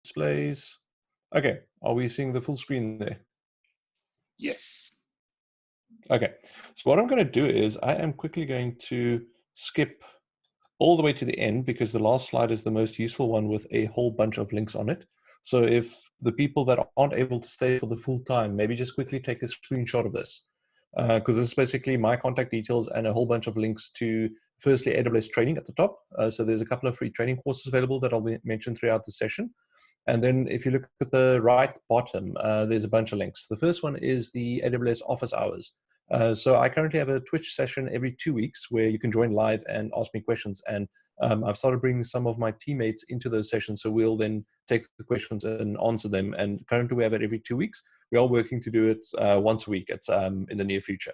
displays. Okay, are we seeing the full screen there? Yes. Okay, so what I'm going to do is I am quickly going to skip all the way to the end because the last slide is the most useful one with a whole bunch of links on it. So if the people that aren't able to stay for the full time, maybe just quickly take a screenshot of this, because this is basically my contact details and a whole bunch of links to, firstly, AWS training at the top. So there's a couple of free training courses available that I'll mention throughout the session. And then if you look at the right bottom, there's a bunch of links. The first one is the AWS office hours. So I currently have a Twitch session every 2 weeks where you can join live and ask me questions. And I've started bringing some of my teammates into those sessions. So we'll then take the questions and answer them. And currently we have it every 2 weeks. We are working to do it once a week. It's in the near future.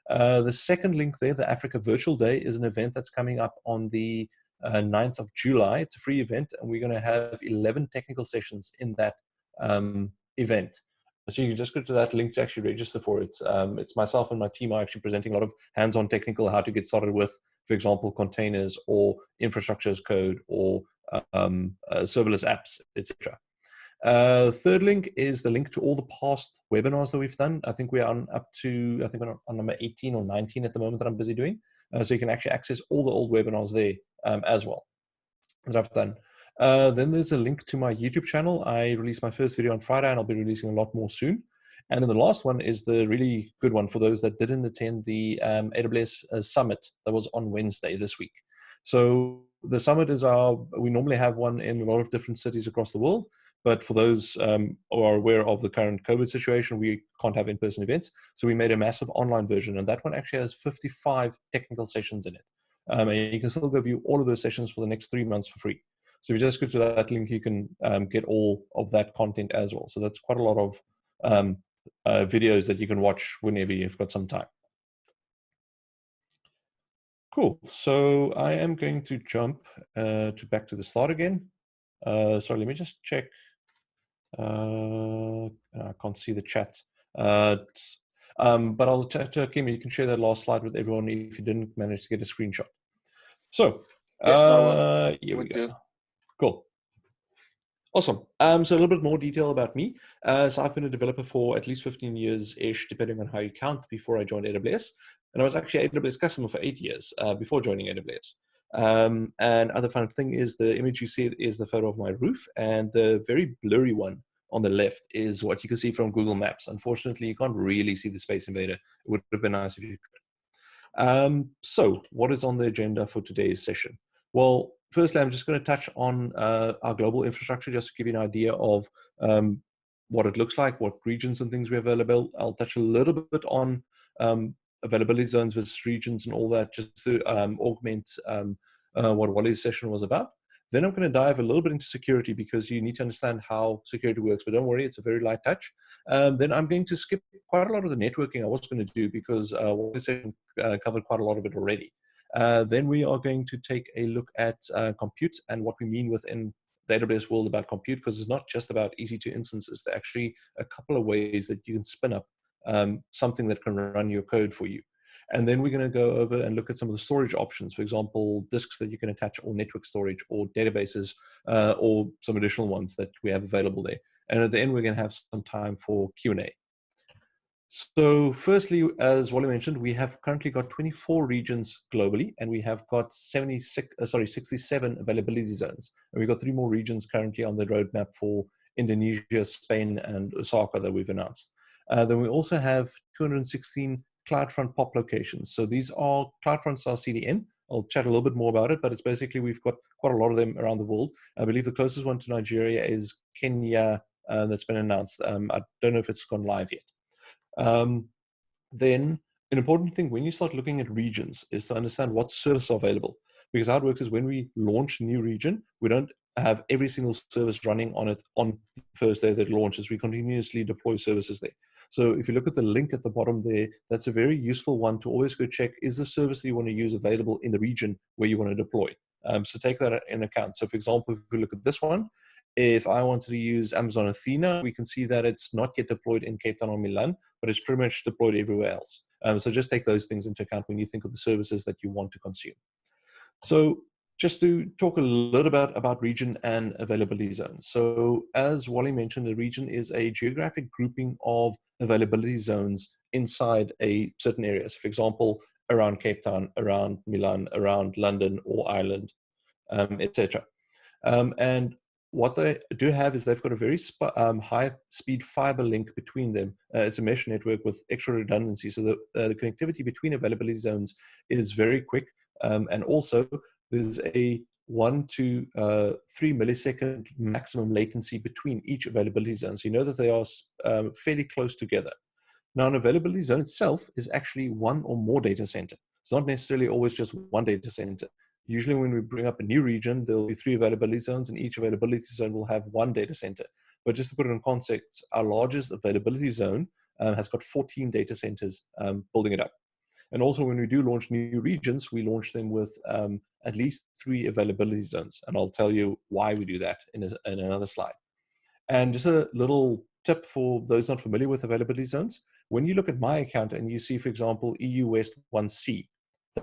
The second link there, the Africa Virtual Day, is an event that's coming up on the 9th of July. It's a free event, and we're going to have 11 technical sessions in that event. So you can just go to that link to actually register for it. It's myself and my team are actually presenting a lot of hands-on technical, how to get started with, for example, containers or infrastructure as code or serverless apps, etc. Third link is the link to all the past webinars that we've done. I think we're on up to, I think we're on number 18 or 19 at the moment that I'm busy doing. So you can actually access all the old webinars there as well that I've done. Then there's a link to my YouTube channel. I released my first video on Friday, and I'll be releasing a lot more soon. And then the last one is the really good one for those that didn't attend the AWS Summit that was on Wednesday this week. So the summit is we normally have one in a lot of different cities across the world. But for those who are aware of the current COVID situation, we can't have in-person events. So we made a massive online version, and that one actually has 55 technical sessions in it. And you can still go view all of those sessions for the next 3 months for free. So if you just go to that link, you can get all of that content as well. So that's quite a lot of videos that you can watch whenever you've got some time. Cool. So I am going to jump back to the start again. Sorry, let me just check. I can't see the chat. But I'll chat to Kim. You can share that last slide with everyone if you didn't manage to get a screenshot. So Yes, here we go. Cool. Awesome. So a little bit more detail about me. So I've been a developer for at least 15 years-ish, depending on how you count, before I joined AWS. And I was actually an AWS customer for 8 years before joining AWS. And other fun thing is the image you see is the photo of my roof, and the very blurry one on the left is what you can see from Google Maps. Unfortunately, you can't really see the Space Invader. It would have been nice if you could. So what is on the agenda for today's session? Well, firstly, I'm just going to touch on our global infrastructure, just to give you an idea of what it looks like, what regions and things we have available. I'll touch a little bit on availability zones versus regions and all that, just to augment what Wally's session was about. Then I'm going to dive a little bit into security, because you need to understand how security works, but don't worry, it's a very light touch. Then I'm going to skip quite a lot of the networking I was going to do, because Wally's session covered quite a lot of it already. Then we are going to take a look at compute and what we mean within the AWS world about compute, because it's not just about EC2 instances. There are actually a couple of ways that you can spin up something that can run your code for you. And then we're going to go over and look at some of the storage options, for example, disks that you can attach, or network storage, or databases, or some additional ones that we have available there. And at the end, we're going to have some time for Q&A. So firstly, as Wally mentioned, we have currently got 24 regions globally, and we have got 67 availability zones. And we've got 3 more regions currently on the roadmap for Indonesia, Spain, and Osaka that we've announced. Then we also have 216 CloudFront POP locations. So these are CloudFront's our CDN. I'll chat a little bit more about it, but it's basically we've got quite a lot of them around the world. I believe the closest one to Nigeria is Kenya, that's been announced. I don't know if it's gone live yet. Then an important thing when you start looking at regions is to understand what services are available. Because how it works is when we launch a new region, we don't have every single service running on it on the first day that it launches. We continuously deploy services there. So if you look at the link at the bottom there, that's a very useful one to always go check, is the service that you want to use available in the region where you want to deploy? So take that in account. So for example, if we look at this one, if I wanted to use Amazon Athena, we can see that it's not yet deployed in Cape Town or Milan, but it's pretty much deployed everywhere else. So just take those things into account when you think of the services that you want to consume. So just to talk a little bit about region and availability zones. So as Wally mentioned, a region is a geographic grouping of availability zones inside a certain area. So for example, around Cape Town, around Milan, around London or Ireland, etc. And what they do have is they've got a very high-speed fiber link between them. It's a mesh network with extra redundancy, so the connectivity between availability zones is very quick. And also, there's a 1 to 3 millisecond maximum latency between each availability zone. So you know that they are fairly close together. Now, an availability zone itself is actually one or more data center. It's not necessarily always just one data center. Usually when we bring up a new region, there'll be 3 availability zones, and each availability zone will have 1 data center. But just to put it in context, our largest availability zone has got 14 data centers building it up. And also when we do launch new regions, we launch them with at least 3 availability zones. And I'll tell you why we do that in another slide. And just a little tip for those not familiar with availability zones. When you look at my account and you see, for example, EU West 1C,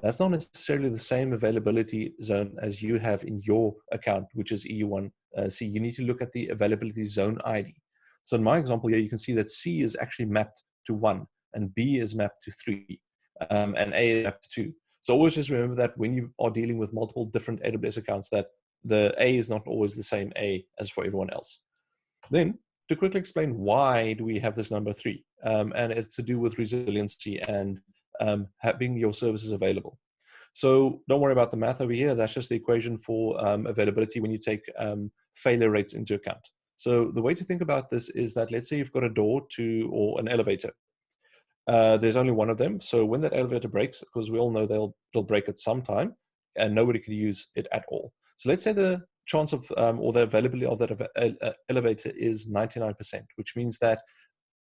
that's not necessarily the same availability zone as you have in your account, which is EU1C. You need to look at the availability zone ID. So in my example here, you can see that C is actually mapped to 1, and B is mapped to 3, and A is mapped to 2. So always just remember that when you are dealing with multiple different AWS accounts, that the A is not always the same A as for everyone else. Then, to quickly explain why do we have this number 3, and it's to do with resiliency and having your services available. So don't worry about the math over here. That's just the equation for availability when you take failure rates into account. So the way to think about this is that let's say you've got a door to or an elevator. There's only one of them. So when that elevator breaks, because we all know they'll break at some time, and nobody can use it at all. So let's say the chance of or the availability of that elevator is 99%, which means that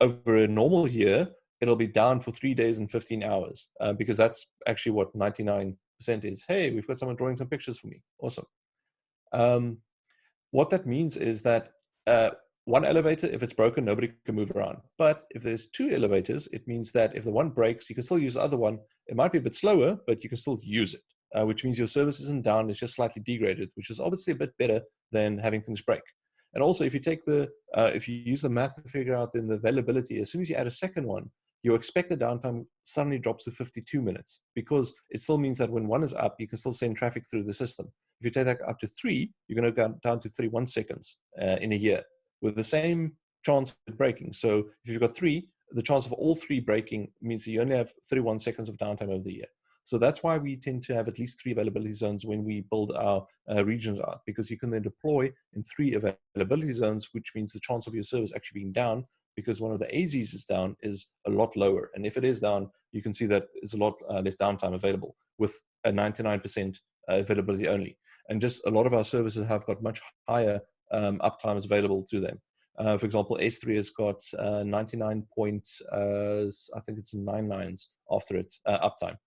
over a normal year, it'll be down for 3 days and 15 hours, because that's actually what 99% is. Hey, we've got someone drawing some pictures for me. Awesome. What that means is that one elevator, if it's broken, nobody can move around. But if there's 2 elevators, it means that if the one breaks, you can still use the other one. It might be a bit slower, but you can still use it, which means your service isn't down, it's just slightly degraded, which is obviously a bit better than having things break. And also, if you take if you use the math to figure out then the availability, as soon as you add a second one, your expected downtime suddenly drops to 52 minutes, because it still means that when 1 is up, you can still send traffic through the system. If you take that up to 3, you're going to go down to 31 seconds in a year, with the same chance of breaking. So if you've got 3, the chance of all 3 breaking means that you only have 31 seconds of downtime over the year. So that's why we tend to have at least 3 availability zones when we build our regions out, because you can then deploy in 3 availability zones, which means the chance of your service actually being down, because one of the AZs is down, is a lot lower. And if it is down, you can see that there's a lot less downtime available with a 99% availability only. And just a lot of our services have got much higher uptimes available to them. For example, S3 has got 99 I think it's 99s after it uptime.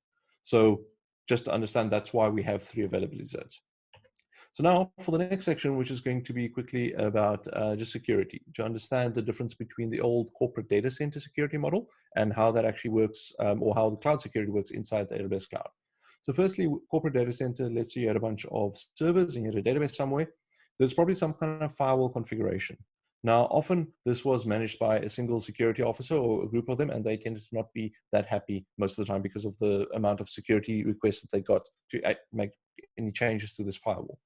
So just to understand, that's why we have 3 availability zones. So now for the next section, which is going to be quickly about just security, to understand the difference between the old corporate data center security model and how that actually works, or how the cloud security works inside the AWS cloud. So firstly, corporate data center, let's say you had a bunch of servers and you had a database somewhere. There's probably some kind of firewall configuration. Now, often this was managed by a single security officer or a group of them, and they tended to not be that happy most of the time because of the amount of security requests that they got to make any changes to this firewall.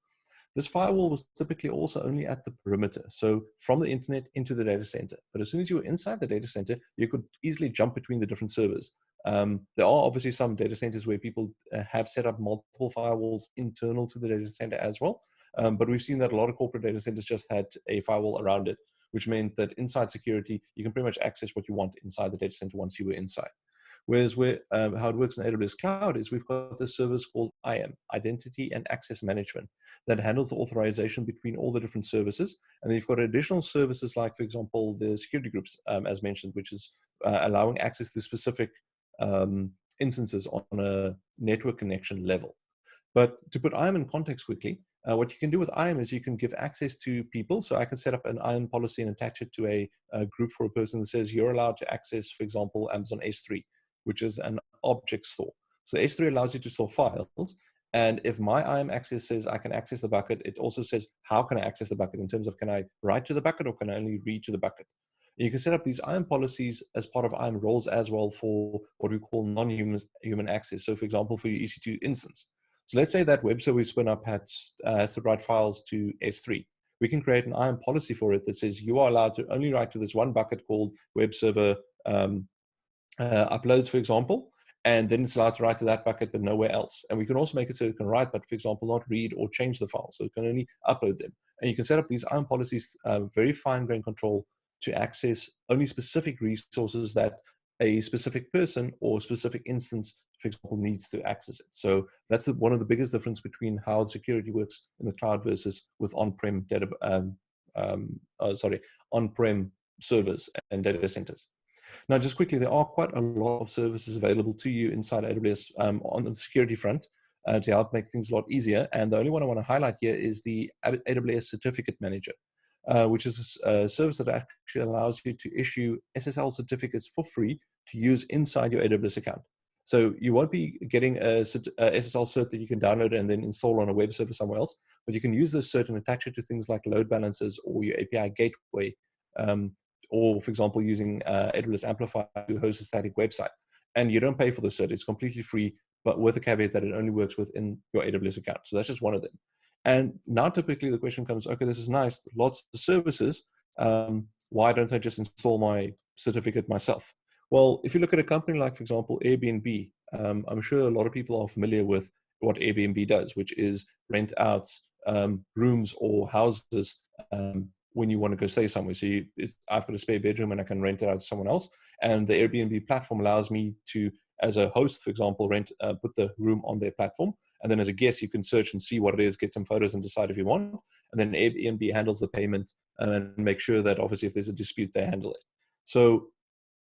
This firewall was typically also only at the perimeter, so from the internet into the data center. But as soon as you were inside the data center, you could easily jump between the different servers. There are obviously some data centers where people have set up multiple firewalls internal to the data center as well. But we've seen that a lot of corporate data centers just had a firewall around it, which meant that inside security, you can pretty much access what you want inside the data center once you were inside. Whereas how it works in AWS Cloud is we've got this service called IAM, Identity and Access Management, that handles the authorization between all the different services. And then you've got additional services like, for example, the security groups, as mentioned, which is allowing access to specific instances on a network connection level. But to put IAM in context quickly, what you can do with IAM is you can give access to people. So I can set up an IAM policy and attach it to a group for a person that says you're allowed to access, for example, Amazon S3, which is an object store. So S3 allows you to store files, And if my IAM access says I can access the bucket, it also says how can I access the bucket in terms of can I write to the bucket or can I only read to the bucket. You can set up these IAM policies as part of IAM roles as well for what we call non-human access. So for example, for your EC2 instance. So let's say that web server we spin up has to write files to S3. We can create an IAM policy for it that says you are allowed to only write to this one bucket called web server uploads, for example, and then it's allowed to write to that bucket but nowhere else. And we can also make it so it can write, but for example, not read or change the file. So it can only upload them. And you can set up these IAM policies, very fine-grained control to access only specific resources that a specific person or specific instance, for example, needs to access it. So that's one of the biggest difference between how security works in the cloud versus with on-prem data, on-prem servers and data centers. Now, just quickly, there are quite a lot of services available to you inside AWS on the security front to help make things a lot easier. And the only one I want to highlight here is the AWS Certificate Manager, which is a service that actually allows you to issue SSL certificates for free to use inside your AWS account. So you won't be getting a SSL cert that you can download and then install on a web server somewhere else, but you can use this cert and attach it to things like load balancers or your API gateway, or for example, using AWS Amplify to host a static website. And you don't pay for the cert, it's completely free, but with the caveat that it only works within your AWS account. So that's just one of them. And now typically the question comes, okay, this is nice, lots of services. Why don't I just install my certificate myself? Well, if you look at a company like, for example, Airbnb, I'm sure a lot of people are familiar with what Airbnb does, which is rent out rooms or houses when you want to go stay somewhere. So I've got a spare bedroom and I can rent it out to someone else. And the Airbnb platform allows me to, as a host, for example, put the room on their platform. And then as a guest, you can search and see what it is, get some photos and decide if you want. And then Airbnb handles the payment and make sure that obviously if there's a dispute, they handle it. So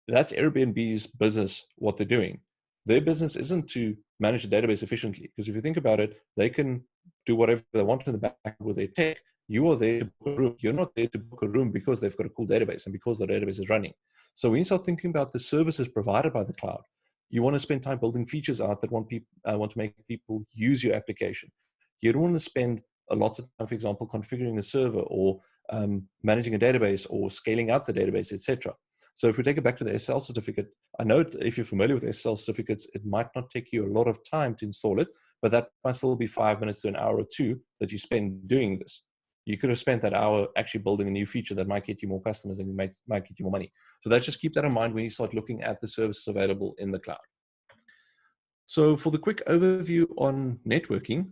that's Airbnb's business, what they're doing. Their business isn't to manage the database efficiently, because if you think about it, they can do whatever they want in the back with their tech. You are there to book a room. You're not there to book a room because they've got a cool database and because the database is running. So when you start thinking about the services provided by the cloud, you want to spend time building features out that want to make people use your application. You don't want to spend lots of time, for example, configuring a server or managing a database or scaling out the database, etc. So if we take it back to the SSL certificate, I know if you're familiar with SSL certificates, it might not take you a lot of time to install it, but that might still be 5 minutes to an hour or two that you spend doing this. You could have spent that hour actually building a new feature that might get you more customers and might get you more money. So let's just keep that in mind when you start looking at the services available in the cloud. So for the quick overview on networking,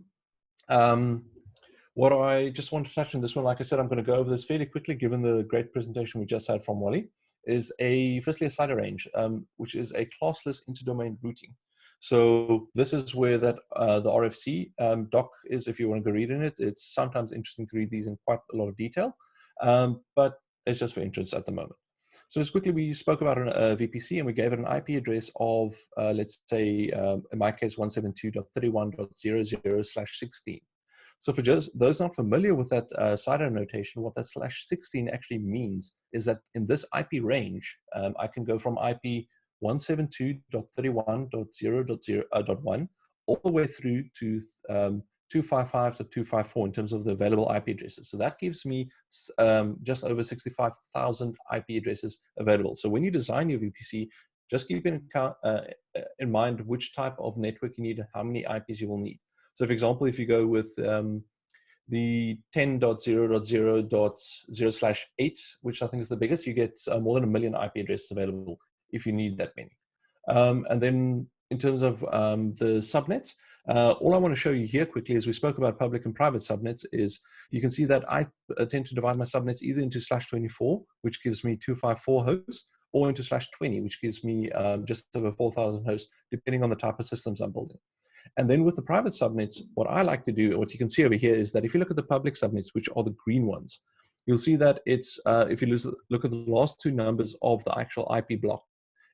what I just want to touch on this one, like I said, I'm going to go over this fairly quickly given the great presentation we just had from Wally, is firstly a slider range, which is a classless interdomain routing. So this is where the RFC doc is, if you want to go read in it. It's sometimes interesting to read these in quite a lot of detail, but it's just for interest at the moment. So just quickly, we spoke about a VPC and we gave it an IP address of, let's say, in my case, 172.31.00/16. So for just those not familiar with that CIDR notation, what that /16 actually means is that in this IP range, I can go from IP 172.31.0.1 all the way through to 255.254 in terms of the available IP addresses. So that gives me just over 65,000 IP addresses available. So when you design your VPC, just keep in mind which type of network you need and how many IPs you will need. So for example, if you go with the 10.0.0.0/8, which I think is the biggest, you get more than 1 million IP addresses available if you need that many. And then in terms of the subnets, all I want to show you here quickly, as we spoke about public and private subnets, is you can see that I tend to divide my subnets either into /24, which gives me 254 hosts, or into /20, which gives me just over 4,000 hosts, depending on the type of systems I'm building. And then with the private subnets, what I like to do, what you can see over here, is that if you look at the public subnets, which are the green ones, you'll see that it's, if you look at the last two numbers of the actual IP block,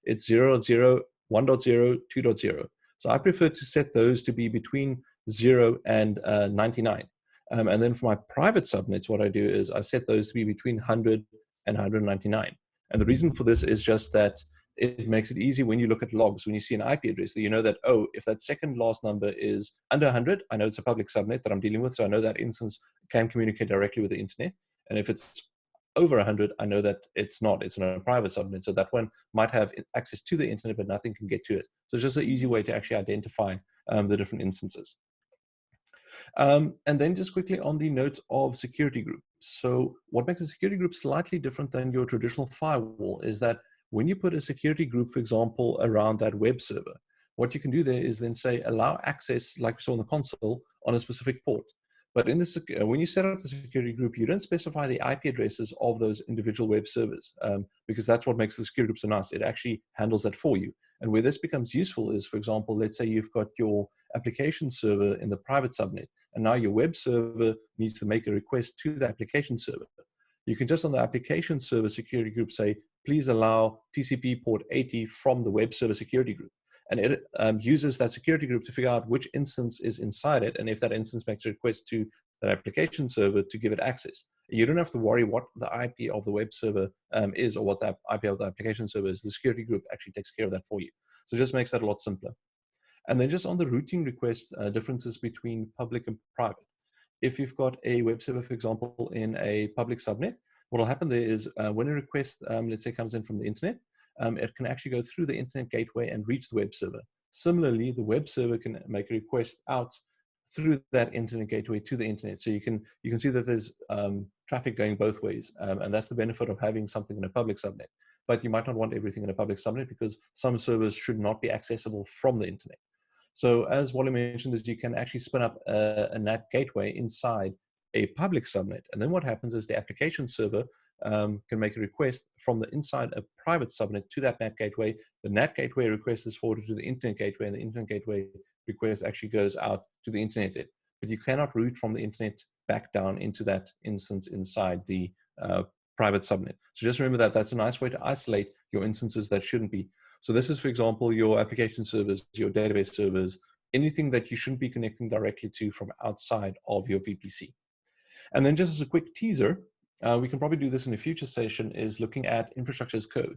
it's 0.0, 1.0, 2.0. So I prefer to set those to be between 0 and 99. And then for my private subnets, what I do is I set those to be between 100 and 199. And the reason for this is just that it makes it easy when you look at logs, when you see an IP address, that you know that, oh, if that second last number is under 100, I know it's a public subnet that I'm dealing with, so I know that instance can communicate directly with the internet. And if it's over 100, I know that it's not, it's in a private subnet, so that one might have access to the internet, but nothing can get to it. So it's just an easy way to actually identify the different instances. And then just quickly on the note of security groups. So what makes a security group slightly different than your traditional firewall is that when you put a security group, for example, around that web server, what you can do there is then say allow access, like we saw in the console, on a specific port. But in this, when you set up the security group, you don't specify the IP addresses of those individual web servers, because that's what makes the security group so nice. It actually handles that for you. And where this becomes useful is, for example, let's say you've got your application server in the private subnet, and now your web server needs to make a request to the application server. You can just on the application server security group say, please allow TCP port 80 from the web server security group. And it uses that security group to figure out which instance is inside it, and if that instance makes a request to that application server to give it access. You don't have to worry what the IP of the web server is, or what the IP of the application server is. The security group actually takes care of that for you. So it just makes that a lot simpler. And then just on the routing request differences between public and private. If you've got a web server, for example, in a public subnet, what will happen there is when a request, let's say, comes in from the internet, it can actually go through the internet gateway and reach the web server. Similarly, the web server can make a request out through that internet gateway to the internet. So you can see that there's traffic going both ways, and that's the benefit of having something in a public subnet. But you might not want everything in a public subnet because some servers should not be accessible from the internet. So as Wally mentioned, is you can actually spin up a NAT gateway inside a public subnet. And then what happens is the application server can make a request from the inside a private subnet to that NAT gateway. The NAT gateway request is forwarded to the internet gateway, and the internet gateway request actually goes out to the internet. But you cannot route from the internet back down into that instance inside the private subnet. So just remember that that's a nice way to isolate your instances that shouldn't be. So this is, for example, your application servers, your database servers, anything that you shouldn't be connecting directly to from outside of your VPC. And then just as a quick teaser, we can probably do this in a future session, is looking at infrastructure as code.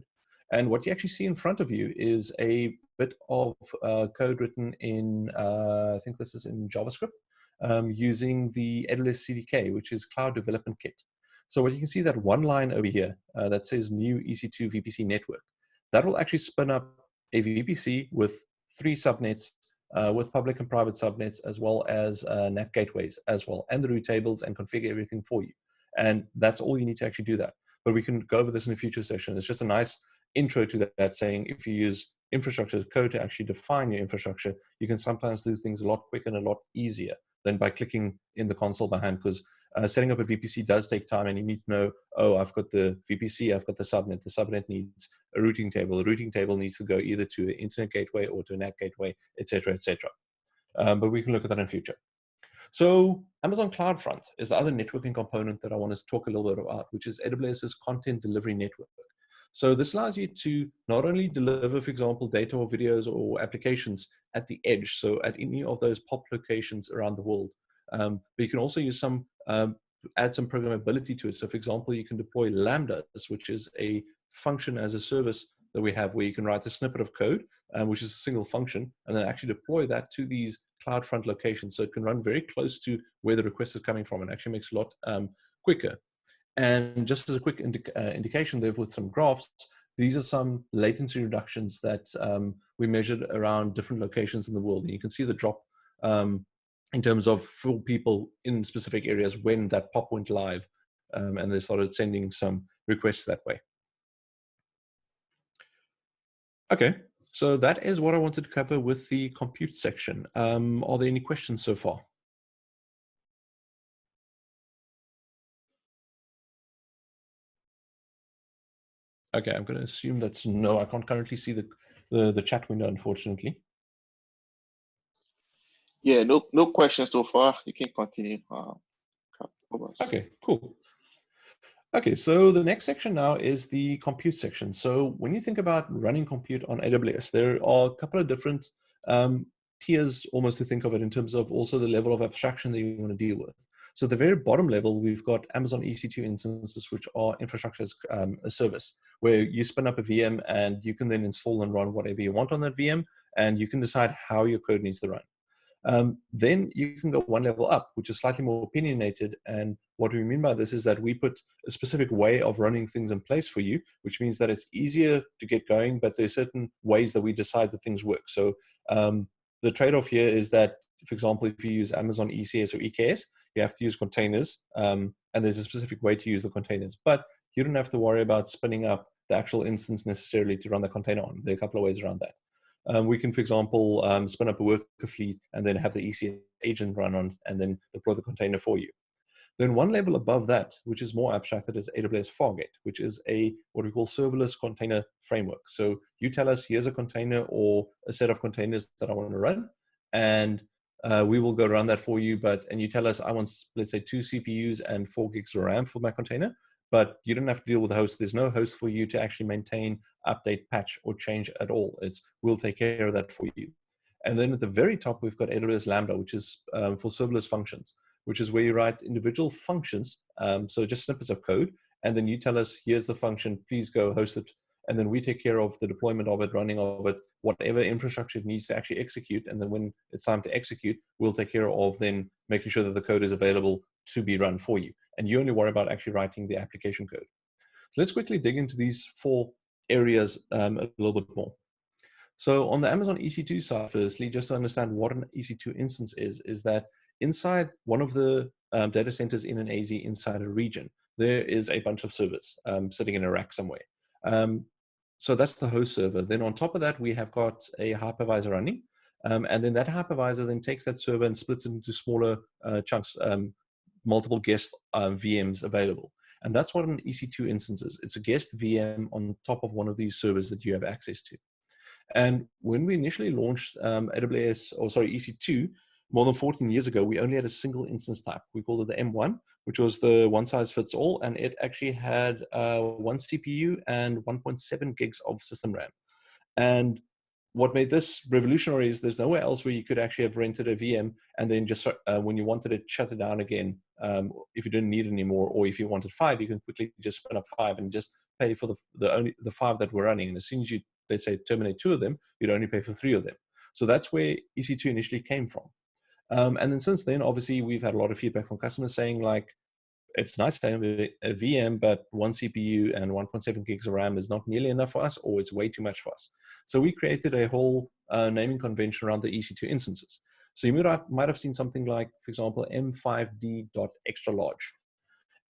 And what you actually see in front of you is a bit of code written in, I think this is in JavaScript, using the AWS CDK, which is Cloud Development Kit. So what you can see, that one line over here that says new EC2 VPC network, that will actually spin up a VPC with 3 subnets, with public and private subnets, as well as NAT gateways as well, and the route tables, and configure everything for you. And that's all you need to actually do that. But we can go over this in a future session. It's just a nice intro to that, saying if you use infrastructure as code to actually define your infrastructure, you can sometimes do things a lot quicker and a lot easier than by clicking in the console behind, because setting up a VPC does take time, and you need to know, oh, I've got the VPC, I've got the subnet needs a routing table. The routing table needs to go either to the internet gateway or to a NAT gateway, etc., etc. But we can look at that in future. So Amazon CloudFront is the other networking component that I want to talk a little bit about, which is AWS's content delivery network. So this allows you to not only deliver, for example, data or videos or applications at the edge, so at any of those POP locations around the world, but you can also use some, add some programmability to it. So for example, you can deploy Lambda, which is a function as a service that we have, where you can write a snippet of code, which is a single function, and then actually deploy that to these CloudFront locations. So it can run very close to where the request is coming from, and actually makes a lot quicker. And just as a quick indication there with some graphs, these are some latency reductions that we measured around different locations in the world. And you can see the drop in terms of for people in specific areas when that POP went live, and they started sending some requests that way. Okay, so that is what I wanted to cover with the compute section. Are there any questions so far? Okay, I'm going to assume that's no. I can't currently see the chat window, unfortunately. Yeah, no questions so far. You can continue. Okay, cool. Okay, so the next section now is the compute section. So when you think about running compute on AWS, there are a couple of different tiers almost to think of it in terms of also the level of abstraction that you want to deal with. So at the very bottom level, we've got Amazon EC2 instances, which are infrastructure as a service, where you spin up a VM and you can then install and run whatever you want on that VM, and you can decide how your code needs to run. Then you can go one level up, which is slightly more opinionated. And what we mean by this is that we put a specific way of running things in place for you, which means that it's easier to get going, but there's certain ways that we decide that things work. So the trade-off here is that, for example, if you use Amazon ECS or EKS, you have to use containers, and there's a specific way to use the containers. But you don't have to worry about spinning up the actual instance necessarily to run the container on. There are a couple of ways around that. We can, for example, spin up a worker fleet and then have the EC agent run on and then deploy the container for you. Then one level above that, which is more abstracted, is AWS Fargate, which is what we call serverless container framework. So you tell us, here's a container or a set of containers that I want to run, and we will go run that for you. And you tell us, I want, let's say, 2 CPUs and 4 gigs of RAM for my container. But you don't have to deal with the host. There's no host for you to actually maintain, update, patch, or change at all. We'll take care of that for you. And then at the very top, we've got AWS Lambda, which is for serverless functions, which is where you write individual functions, so just snippets of code. And then you tell us, here's the function, please go host it. And then we take care of the deployment of it, running of it, whatever infrastructure it needs to actually execute. And then when it's time to execute, we'll take care of then making sure that the code is available to be run for you. And you only worry about actually writing the application code. So let's quickly dig into these 4 areas a little bit more. So on the Amazon EC2 side, firstly, just to understand what an EC2 instance is that inside one of the data centers in an AZ inside a region, there is a bunch of servers sitting in a rack somewhere. So that's the host server. Then on top of that, we have got a hypervisor running. And then that hypervisor then takes that server and splits it into smaller chunks, multiple guest VMs available. And that's what an EC2 instance is. It's a guest VM on top of one of these servers that you have access to. And when we initially launched EC2, more than 14 years ago, we only had a single instance type. We called it the M1, which was the one size fits all. And it actually had 1 CPU and 1.7 gigs of system RAM. And what made this revolutionary is there's nowhere else where you could actually have rented a VM and then just when you wanted to shut it down again, if you didn't need it anymore, or if you wanted 5, you can quickly just spin up 5 and just pay for the 5 that were running. And as soon as you, let's say, terminate 2 of them, you'd only pay for 3 of them. So that's where EC2 initially came from. And then since then, obviously, we've had a lot of feedback from customers saying, like, it's nice to have a VM, but 1 CPU and 1.7 gigs of RAM is not nearly enough for us, or it's way too much for us. So we created a whole naming convention around the EC2 instances. So you might have seen something like, for example, M5D.extra large.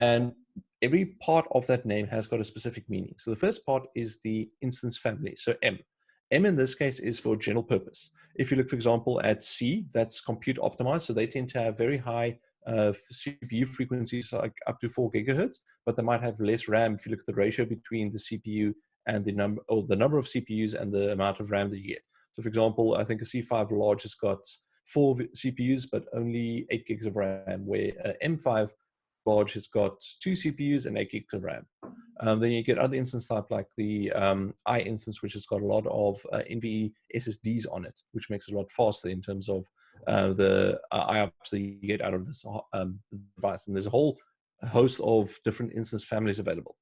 And every part of that name has got a specific meaning. So the first part is the instance family, so M. M in this case is for general purpose. If you look, for example, at C, that's compute optimized. So they tend to have very high CPU frequencies, like up to 4 gigahertz, but they might have less RAM if you look at the ratio between the CPU and the number of CPUs and the amount of RAM that you get. So for example, I think a C5 large has got 4 CPUs, but only 8 gigs of RAM, where M5 large has got 2 CPUs and 8 gigs of RAM. Then you get other instance type like the I instance, which has got a lot of NVE SSDs on it, which makes it a lot faster in terms of the IOPS that you get out of this device. And there's a whole host of different instance families available.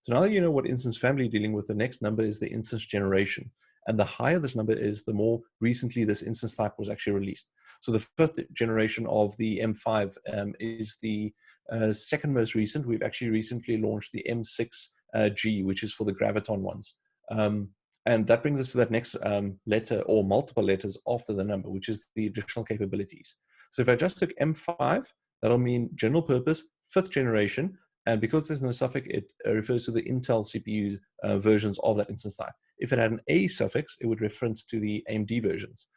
So now that you know what instance family you're dealing with, the next number is the instance generation. And the higher this number is, the more recently this instance type was actually released. So the 5th generation of the M5 is the second most recent. We've actually recently launched the M6G, which is for the Graviton ones. And that brings us to that next letter or multiple letters after the number, which is the additional capabilities. So if I just took M5, that'll mean general purpose, 5th generation. And because there's no suffix, it refers to the Intel CPU versions of that instance type. If it had an A suffix, it would reference to the AMD versions.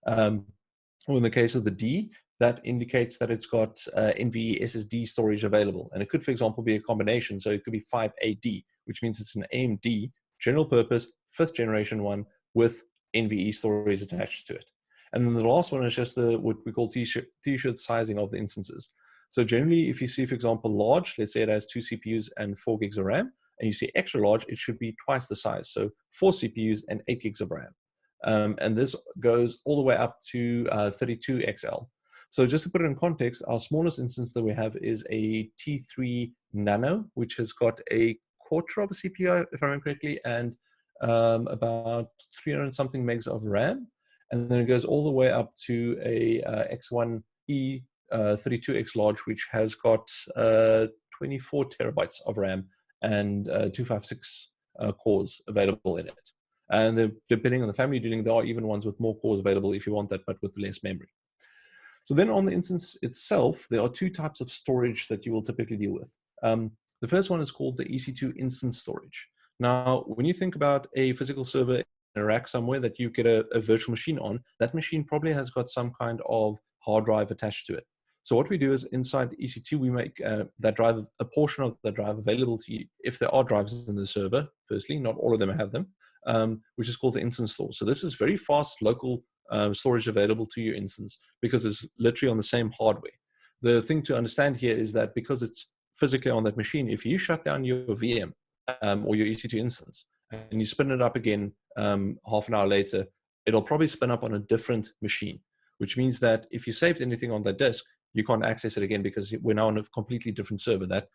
Or in the case of the D, that indicates that it's got NVE SSD storage available. And it could, for example, be a combination. So it could be 5AD, which means it's an AMD general purpose 5th generation one with NVE storage attached to it. And then the last one is just what we call t-shirt sizing of the instances. So generally, if you see, for example, large, let's say it has 2 CPUs and 4 gigs of RAM, and you see extra large, it should be twice the size. So 4 CPUs and 8 gigs of RAM. And this goes all the way up to 32XL. So just to put it in context, our smallest instance that we have is a T3 Nano, which has got a quarter of a CPU, if I remember correctly, and about 300 something megs of RAM. And then it goes all the way up to a X1E 32X large, which has got 24 terabytes of RAM and 256 cores available in it. And depending on the family you're doing, there are even ones with more cores available if you want that, but with less memory. So then on the instance itself, there are two types of storage that you will typically deal with. The first one is called the EC2 instance storage. Now, when you think about a physical server in a rack somewhere that you get a virtual machine on, that machine probably has got some kind of hard drive attached to it. So what we do is inside EC2, we make that drive, a portion of the drive available to you if there are drives in the server, firstly, not all of them have them, which is called the instance store. So this is very fast local storage available to your instance because it's literally on the same hardware. The thing to understand here is that because it's physically on that machine, if you shut down your VM or your EC2 instance and you spin it up again half an hour later, it'll probably spin up on a different machine, which means that if you saved anything on that disk, you can't access it again because we're now on a completely different server. That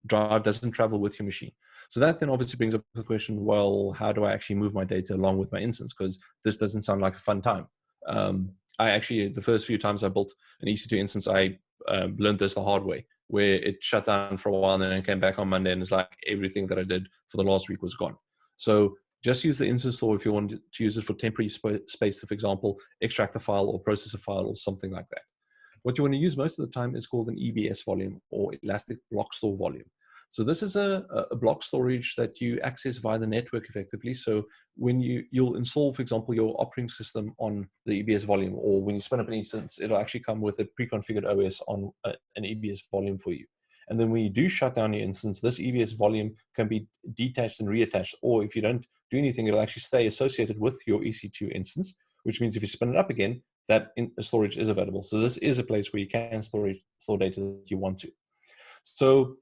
drive doesn't travel with your machine. So that then obviously brings up the question, well, how do I actually move my data along with my instance? Because this doesn't sound like a fun time. I actually, the first few times I built an EC2 instance, I learned this the hard way, where it shut down for a while and then it came back on Monday and it's like everything that I did for the last week was gone. So just use the instance store if you want to use it for temporary space to, for example, extract a file or process a file or something like that. What you want to use most of the time is called an EBS volume or Elastic Block Store Volume. So this is a block storage that you access via the network effectively. So when you'll install, for example, your operating system on the EBS volume, or when you spin up an instance, it'll actually come with a pre-configured OS on an EBS volume for you. And then when you do shut down your instance, this EBS volume can be detached and reattached, or if you don't do anything, it'll actually stay associated with your EC2 instance, which means if you spin it up again, that storage is available. So this is a place where you can store data that you want to. So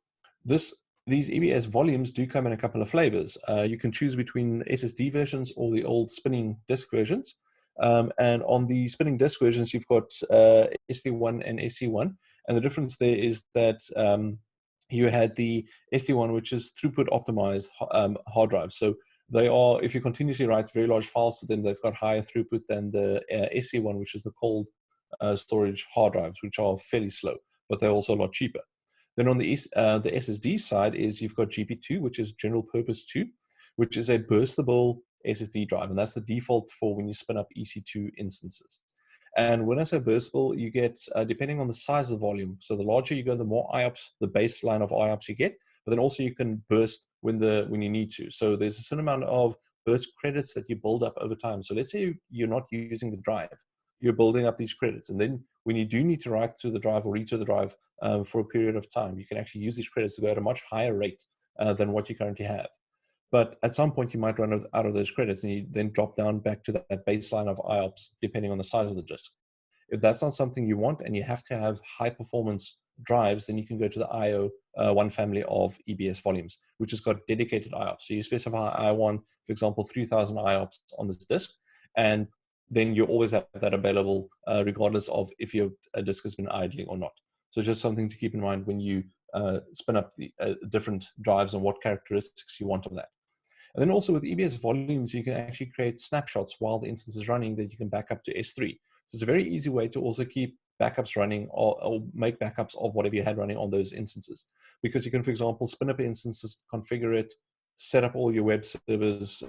these EBS volumes do come in a couple of flavors. You can choose between SSD versions or the old spinning disk versions. And on the spinning disk versions, you've got SD1 and SC1. And the difference there is that you had the SD1, which is throughput optimized hard drives. So they are, if you continuously write very large files to them, they've got higher throughput than the SC1, which is the cold storage hard drives, which are fairly slow, but they're also a lot cheaper. Then on the SSD side is you've got GP2, which is general purpose 2, which is a burstable SSD drive. And that's the default for when you spin up EC2 instances. And when I say burstable, you get, depending on the size of the volume. So the larger you go, the more IOPS, the baseline of IOPS you get. But then also you can burst when you need to. So there's a certain amount of burst credits that you build up over time. So let's say you're not using the drive. You're building up these credits. And then when you do need to write through the drive or read through the drive for a period of time, you can actually use these credits to go at a much higher rate than what you currently have. But at some point, you might run out of those credits and you then drop down back to that baseline of IOPS, depending on the size of the disk. If that's not something you want and you have to have high performance drives, then you can go to the IO one family of EBS volumes, which has got dedicated IOPS. So you specify I want, for example, 3,000 IOPS on this disk, and then you always have that available regardless of if your disk has been idling or not. So just something to keep in mind when you spin up the different drives and what characteristics you want of that. And then also with EBS volumes, you can actually create snapshots while the instance is running that you can back up to S3. So it's a very easy way to also keep backups running or make backups of whatever you had running on those instances. Because you can, for example, spin up instances, configure it, set up all your web servers,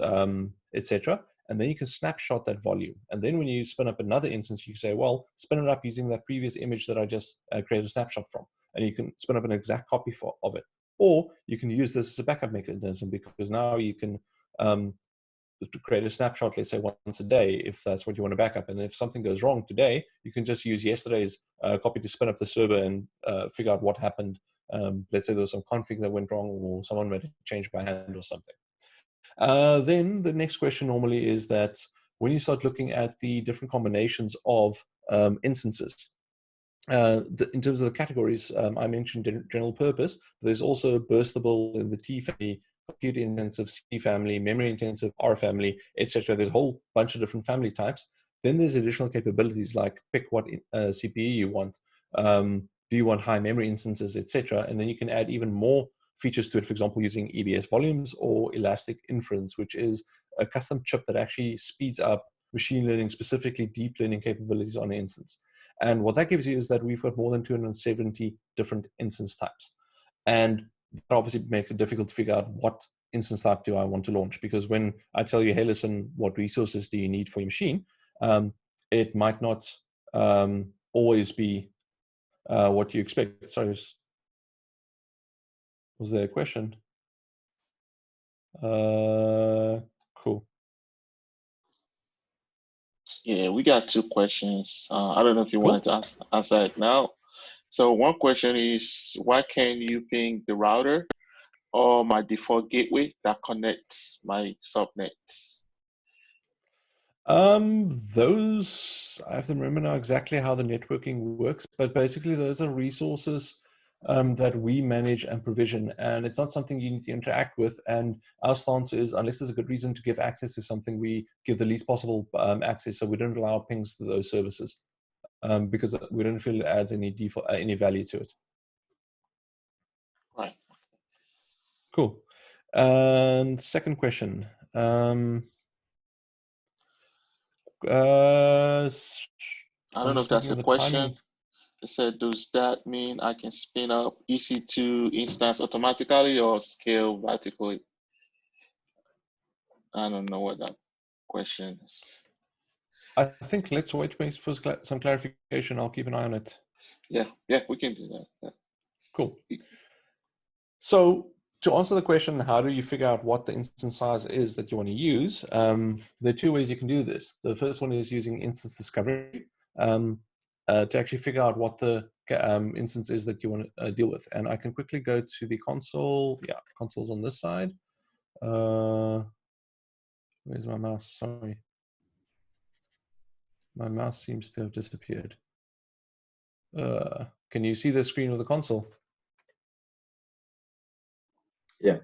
etc. And then you can snapshot that volume. And then when you spin up another instance, you say, well, spin it up using that previous image that I just created a snapshot from. And you can spin up an exact copy of it. Or you can use this as a backup mechanism because now you can create a snapshot, let's say once a day, if that's what you want to back up. And if something goes wrong today, you can just use yesterday's copy to spin up the server and figure out what happened. Let's say there was some config that went wrong or someone made a change by hand or something. Then the next question normally is that when you start looking at the different combinations of instances, in terms of the categories, I mentioned general purpose. There's also burstable in the T family, compute intensive C family, memory intensive R family, etc. There's a whole bunch of different family types. Then there's additional capabilities like pick what CPU you want. Do you want high memory instances, etc.? And then you can add even more features to it, for example, using EBS volumes or elastic inference, which is a custom chip that actually speeds up machine learning, specifically deep learning capabilities on an instance. And what that gives you is that we've got more than 270 different instance types. And that obviously makes it difficult to figure out what instance type do I want to launch, because when I tell you, hey, listen, what resources do you need for your machine? It might not always be what you expect. Sorry, was there a question? Cool. Yeah, we got two questions. I don't know if you wanted to answer it now. So one question is, why can't you ping the router or my default gateway that connects my subnets? Those, I have to remember now exactly how the networking works, but basically those are resources that we manage and provision, and it's not something you need to interact with. And our stance is, unless there's a good reason to give access to something, we give the least possible access, so we don't allow pings to those services because we don't feel it adds any value to it. Right. Cool. And second question. I don't know if that's a question. It said, does that mean I can spin up EC2 instance automatically or scale vertically? I don't know what that question is. I think let's wait for some clarification. I'll keep an eye on it. Yeah, we can do that. Yeah. Cool. So to answer the question, how do you figure out what the instance size is that you want to use? There are two ways you can do this. The first one is using instance discovery to actually figure out what the instance is that you want to deal with. And I can quickly go to the console. Yeah, console's on this side. Where's my mouse? Sorry. My mouse seems to have disappeared. Can you see the screen of the console? Yeah.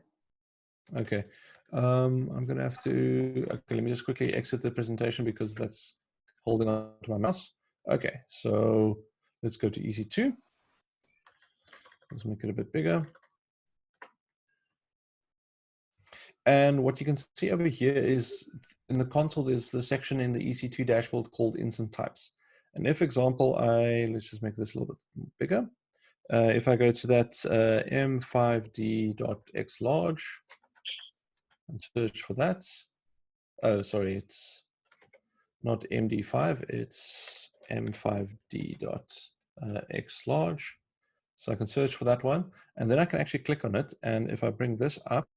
Okay. I'm going to have to, okay, let me just quickly exit the presentation because that's holding on to my mouse. Okay, so let's go to EC2. Let's make it a bit bigger. And what you can see over here is in the console, there's the section in the EC2 dashboard called instance types. And if, for example, let's just make this a little bit bigger. If I go to that m5d.xlarge and search for that, oh, sorry, it's not MD5, it's m5d.xlarge. So I can search for that one, and then I can actually click on it. And if I bring this up,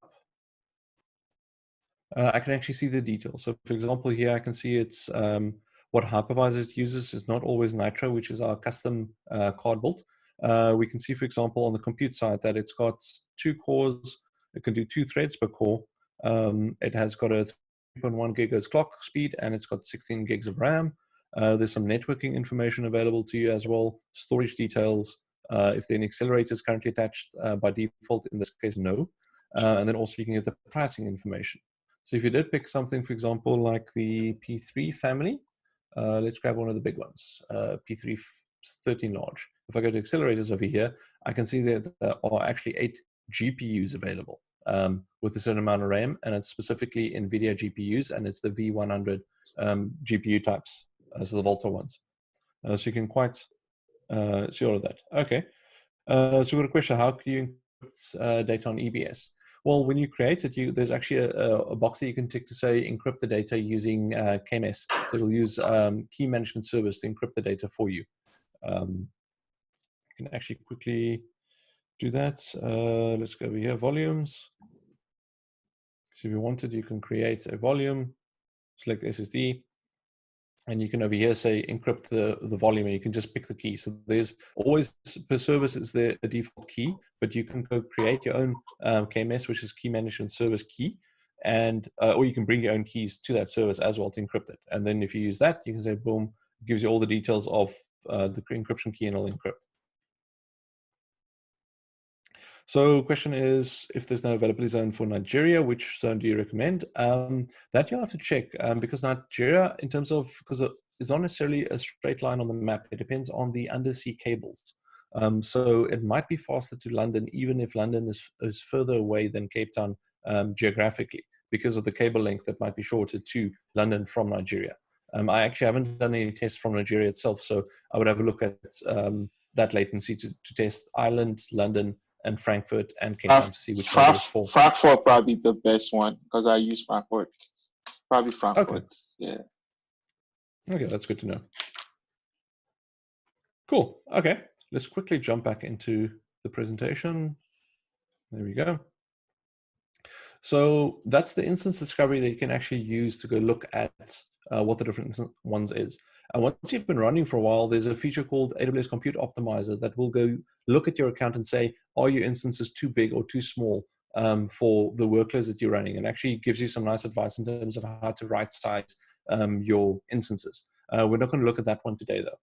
I can actually see the details. So for example, here I can see it's what hypervisor it uses is not always Nitro, which is our custom card built. We can see, for example, on the compute side that it's got 2 cores. It can do 2 threads per core. It has got a 3.1 gigahertz clock speed, and it's got 16 gigs of RAM. There's some networking information available to you as well, storage details. If the accelerator is currently attached by default, in this case, no. And then also you can get the pricing information. So if you did pick something, for example, like the P3 family, let's grab one of the big ones, P3 13 large. If I go to accelerators over here, I can see that there are actually 8 GPUs available with a certain amount of RAM, and it's specifically NVIDIA GPUs, and it's the V100 GPU types, so the Volta ones. So you can quite see all of that. Okay, so we've got a question, how can you encrypt data on EBS? Well, when you create it, there's actually a box that you can tick to say encrypt the data using KMS. So it'll use key management service to encrypt the data for you. You can actually quickly do that. Let's go over here, volumes. So if you wanted, you can create a volume, select SSD, and you can over here say encrypt the volume, and you can just pick the key. So there's always, per service, it's the default key, but you can go create your own KMS, which is key management service key, and or you can bring your own keys to that service as well to encrypt it. And then if you use that, you can say boom, it gives you all the details of the encryption key, and it'll encrypt. So question is, if there's no availability zone for Nigeria, which zone do you recommend? That you'll have to check because Nigeria, in terms of, because is not necessarily a straight line on the map. It depends on the undersea cables. So it might be faster to London, even if London is further away than Cape Town geographically, because of the cable length that might be shorter to London from Nigeria. I actually haven't done any tests from Nigeria itself, so I would have a look at that latency to test Ireland, London, and Frankfurt and Cape Town to see which one goes for. Frankfurt probably the best one because I use Frankfurt. Probably Frankfurt. Okay. Yeah. Okay, that's good to know. Cool. Okay, let's quickly jump back into the presentation. There we go. So that's the instance discovery that you can actually use to go look at what the different ones is. And once you've been running for a while, there's a feature called AWS Compute Optimizer that will go look at your account and say, are your instances too big or too small for the workloads that you're running? And actually gives you some nice advice in terms of how to right size your instances. We're not going to look at that one today, though.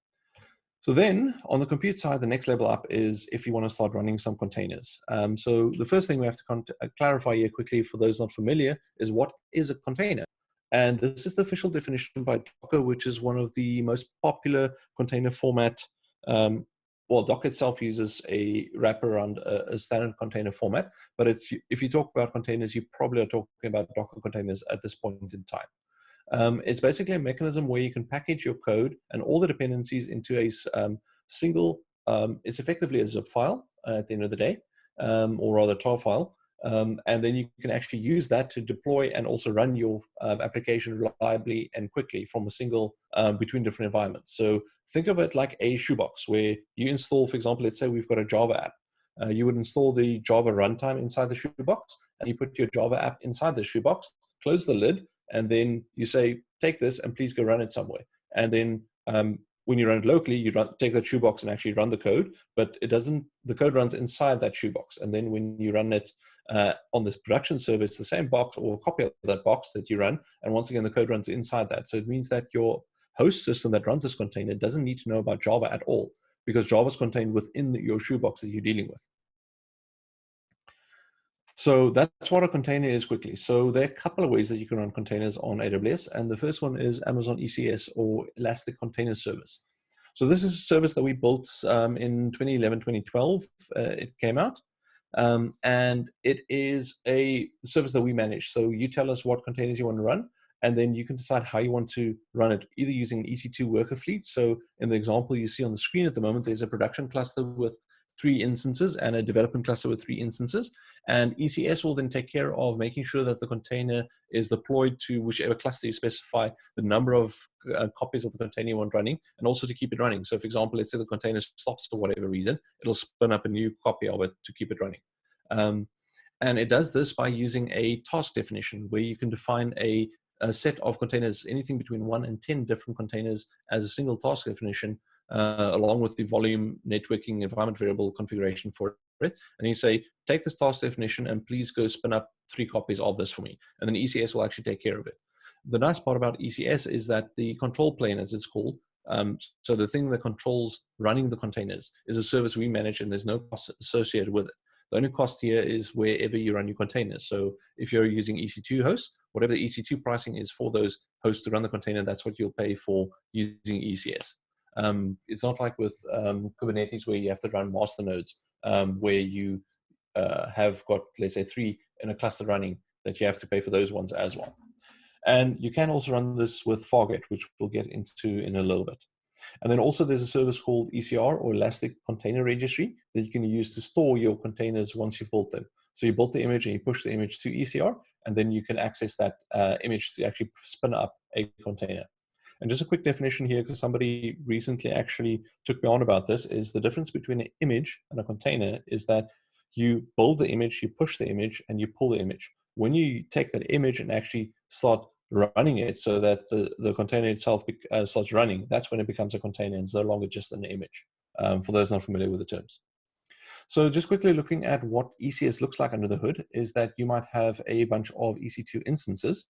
So then on the compute side, the next level up is if you want to start running some containers. So the first thing we have to clarify here quickly for those not familiar is what is a container? And this is the official definition by Docker, which is one of the most popular container format. Well, Docker itself uses a wrapper around a standard container format, but if you talk about containers, you probably are talking about Docker containers at this point in time. It's basically a mechanism where you can package your code and all the dependencies into a single, it's effectively a zip file at the end of the day, or rather tar file. And then you can actually use that to deploy and also run your application reliably and quickly from a single, between different environments. So think of it like a shoebox where you install, for example, let's say we've got a Java app. You would install the Java runtime inside the shoebox, and you put your Java app inside the shoebox, close the lid, and then you say, take this and please go run it somewhere. And then when you run it locally, you take that shoebox and actually run the code, but the code runs inside that shoebox. And then when you run it on this production server, it's the same box or a copy of that box that you run. And once again, the code runs inside that. So it means that your host system that runs this container doesn't need to know about Java at all, because Java is contained within your shoebox that you're dealing with. So that's what a container is quickly. So there are a couple of ways that you can run containers on AWS. And the first one is Amazon ECS, or Elastic Container Service. So this is a service that we built in 2011, 2012. It came out. And it is a service that we manage. So you tell us what containers you want to run, and then you can decide how you want to run it, either using EC2 worker fleet. So in the example you see on the screen at the moment, there's a production cluster with 3 instances and a development cluster with 3 instances. And ECS will then take care of making sure that the container is deployed to whichever cluster you specify, the number of copies of the container you want running, and also to keep it running. So for example, let's say the container stops for whatever reason, it'll spin up a new copy of it to keep it running. And it does this by using a task definition, where you can define a set of containers, anything between 1 and 10 different containers as a single task definition, along with the volume, networking, environment variable configuration for it. And you say, take this task definition and please go spin up 3 copies of this for me. And then ECS will actually take care of it. The nice part about ECS is that the control plane, as it's called, so the thing that controls running the containers, is a service we manage, and there's no cost associated with it. The only cost here is wherever you run your containers. So if you're using EC2 hosts, whatever the EC2 pricing is for those hosts to run the container, that's what you'll pay for using ECS. It's not like with Kubernetes, where you have to run master nodes, where you have got, let's say, 3 in a cluster running, that you have to pay for those ones as well. And you can also run this with Fargate, which we'll get into in a little bit. And then also there's a service called ECR, or Elastic Container Registry, that you can use to store your containers once you've built them. So you built the image and you push the image to ECR, and then you can access that image to actually spin up a container. And just a quick definition here, because somebody recently actually took me on about this, is the difference between an image and a container is that you build the image, you push the image, and you pull the image. When you take that image and actually start running it so that the container itself starts running, that's when it becomes a container and it's no longer just an image, for those not familiar with the terms. So just quickly looking at what ECS looks like under the hood is that you might have a bunch of EC2 instances.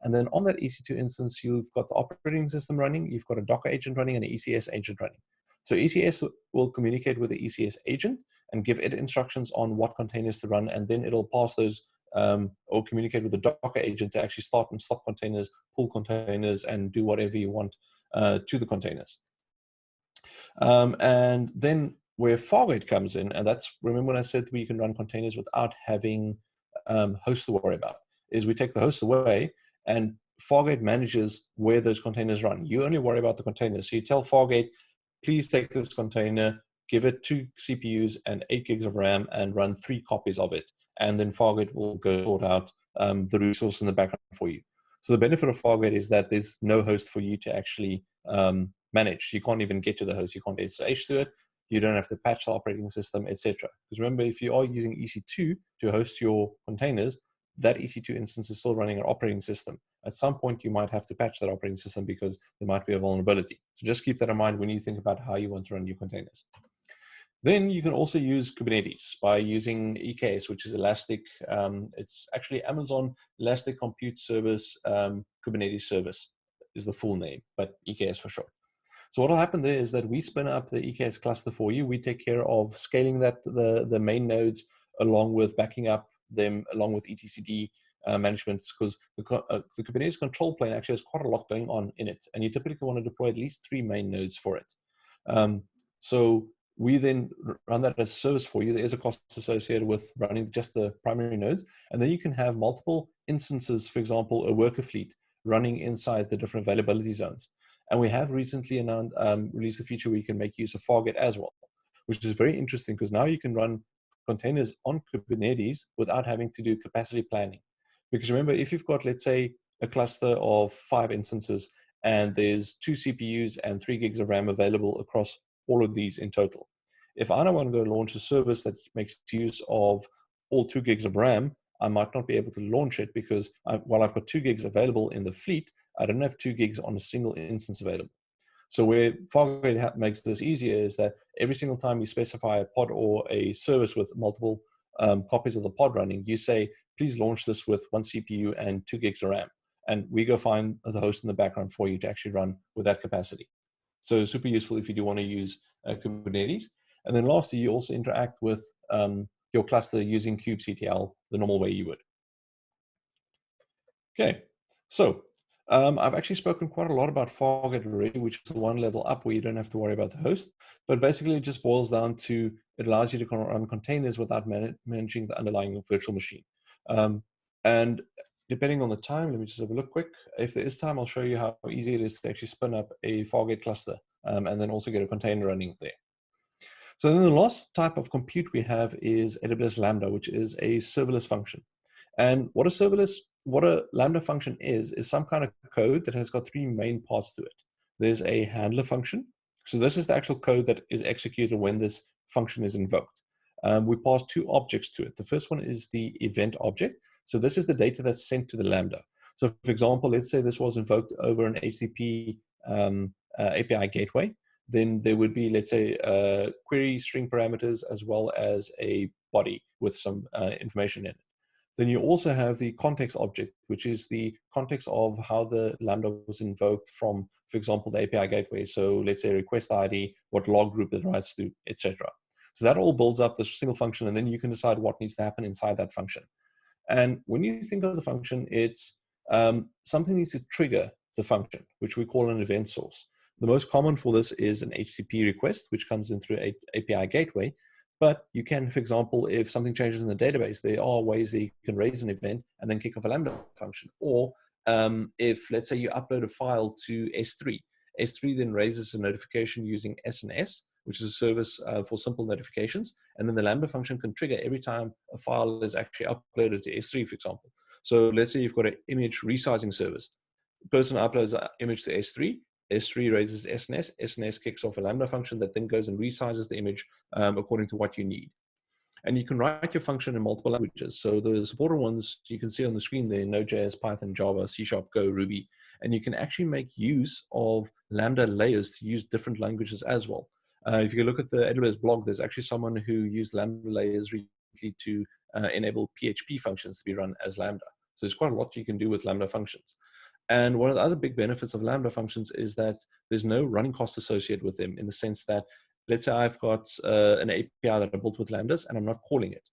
And then on that EC2 instance, you've got the operating system running, you've got a Docker agent running, and an ECS agent running. So ECS will communicate with the ECS agent and give it instructions on what containers to run, and then it'll pass those or communicate with the Docker agent to actually start and stop containers, pull containers, and do whatever you want to the containers. And then where Fargate comes in, and that's, remember when I said we can run containers without having hosts to worry about, is we take the host away and Fargate manages where those containers run. You only worry about the containers. So you tell Fargate, please take this container, give it 2 CPUs and 8 gigs of RAM and run 3 copies of it. And then Fargate will go sort out the resource in the background for you. So the benefit of Fargate is that there's no host for you to actually manage. You can't even get to the host. You can't SSH to it. You don't have to patch the operating system, etc. Because remember, if you are using EC2 to host your containers, that EC2 instance is still running an operating system. At some point, you might have to patch that operating system because there might be a vulnerability. So just keep that in mind when you think about how you want to run your containers. Then you can also use Kubernetes by using EKS, which is Elastic. It's actually Amazon Elastic Compute Service Kubernetes Service is the full name, but EKS for short. So what will happen there is that we spin up the EKS cluster for you. We take care of scaling that the main nodes along with backing up them along with etcd management, because the Kubernetes control plane actually has quite a lot going on in it, and you typically want to deploy at least 3 main nodes for it. So we then run that as a service for you. There is a cost associated with running just the primary nodes, and then you can have multiple instances, for example, a worker fleet running inside the different availability zones. And we have recently released a feature where you can make use of Fargate as well, which is very interesting because now you can run containers on Kubernetes without having to do capacity planning. Because remember, if you've got, let's say, a cluster of 5 instances and there's 2 CPUs and 3 gigs of RAM available across all of these in total. If I now want to go launch a service that makes use of all 2 gigs of RAM, I might not be able to launch it because while I've got 2 gigs available in the fleet, I don't have 2 gigs on a single instance available. So where Fargate makes this easier is that every single time you specify a pod or a service with multiple copies of the pod running, you say, please launch this with 1 CPU and 2 gigs of RAM. And we go find the host in the background for you to actually run with that capacity. So super useful if you do want to use Kubernetes. And then lastly, you also interact with your cluster using kubectl the normal way you would. Okay, so I've actually spoken quite a lot about Fargate already, which is 1 level up where you don't have to worry about the host. But basically, it just boils down to it allows you to run containers without managing the underlying virtual machine. And depending on the time, let me just have a look quick. If there is time, I'll show you how easy it is to actually spin up a Fargate cluster and then also get a container running there. So then the last type of compute we have is AWS Lambda, which is a serverless function. And what a Lambda function is some kind of code that has got 3 main parts to it. There's a handler function. So this is the actual code that is executed when this function is invoked. We pass 2 objects to it. The first one is the event object. So this is the data that's sent to the Lambda. So for example, let's say this was invoked over an HTTP API gateway. Then there would be, let's say, query string parameters as well as a body with some information in it. Then you also have the context object, which is the context of how the Lambda was invoked from, for example, the API gateway. So let's say request ID, what log group it writes to, etc. So that all builds up this single function, and then you can decide what needs to happen inside that function. And when you think of the function, it's something needs to trigger the function, which we call an event source. The most common for this is an HTTP request, which comes in through an API gateway. But you can, for example, if something changes in the database, there are ways that you can raise an event and then kick off a Lambda function. Or if, let's say, you upload a file to S3, S3 then raises a notification using SNS, which is a service for simple notifications. And then the Lambda function can trigger every time a file is actually uploaded to S3, for example. So let's say you've got an image resizing service. The person uploads an image to S3. S3 raises SNS, SNS kicks off a Lambda function that then goes and resizes the image according to what you need. And you can write your function in multiple languages. So the supported ones you can see on the screen there, Node.js, Python, Java, C#, Go, Ruby. And you can actually make use of Lambda layers to use different languages as well. If you look at the AWS blog, there's actually someone who used Lambda layers recently to enable PHP functions to be run as Lambda. So there's quite a lot you can do with Lambda functions. And one of the other big benefits of Lambda functions is that there's no running cost associated with them, in the sense that, let's say I've got an API that I built with Lambdas and I'm not calling it.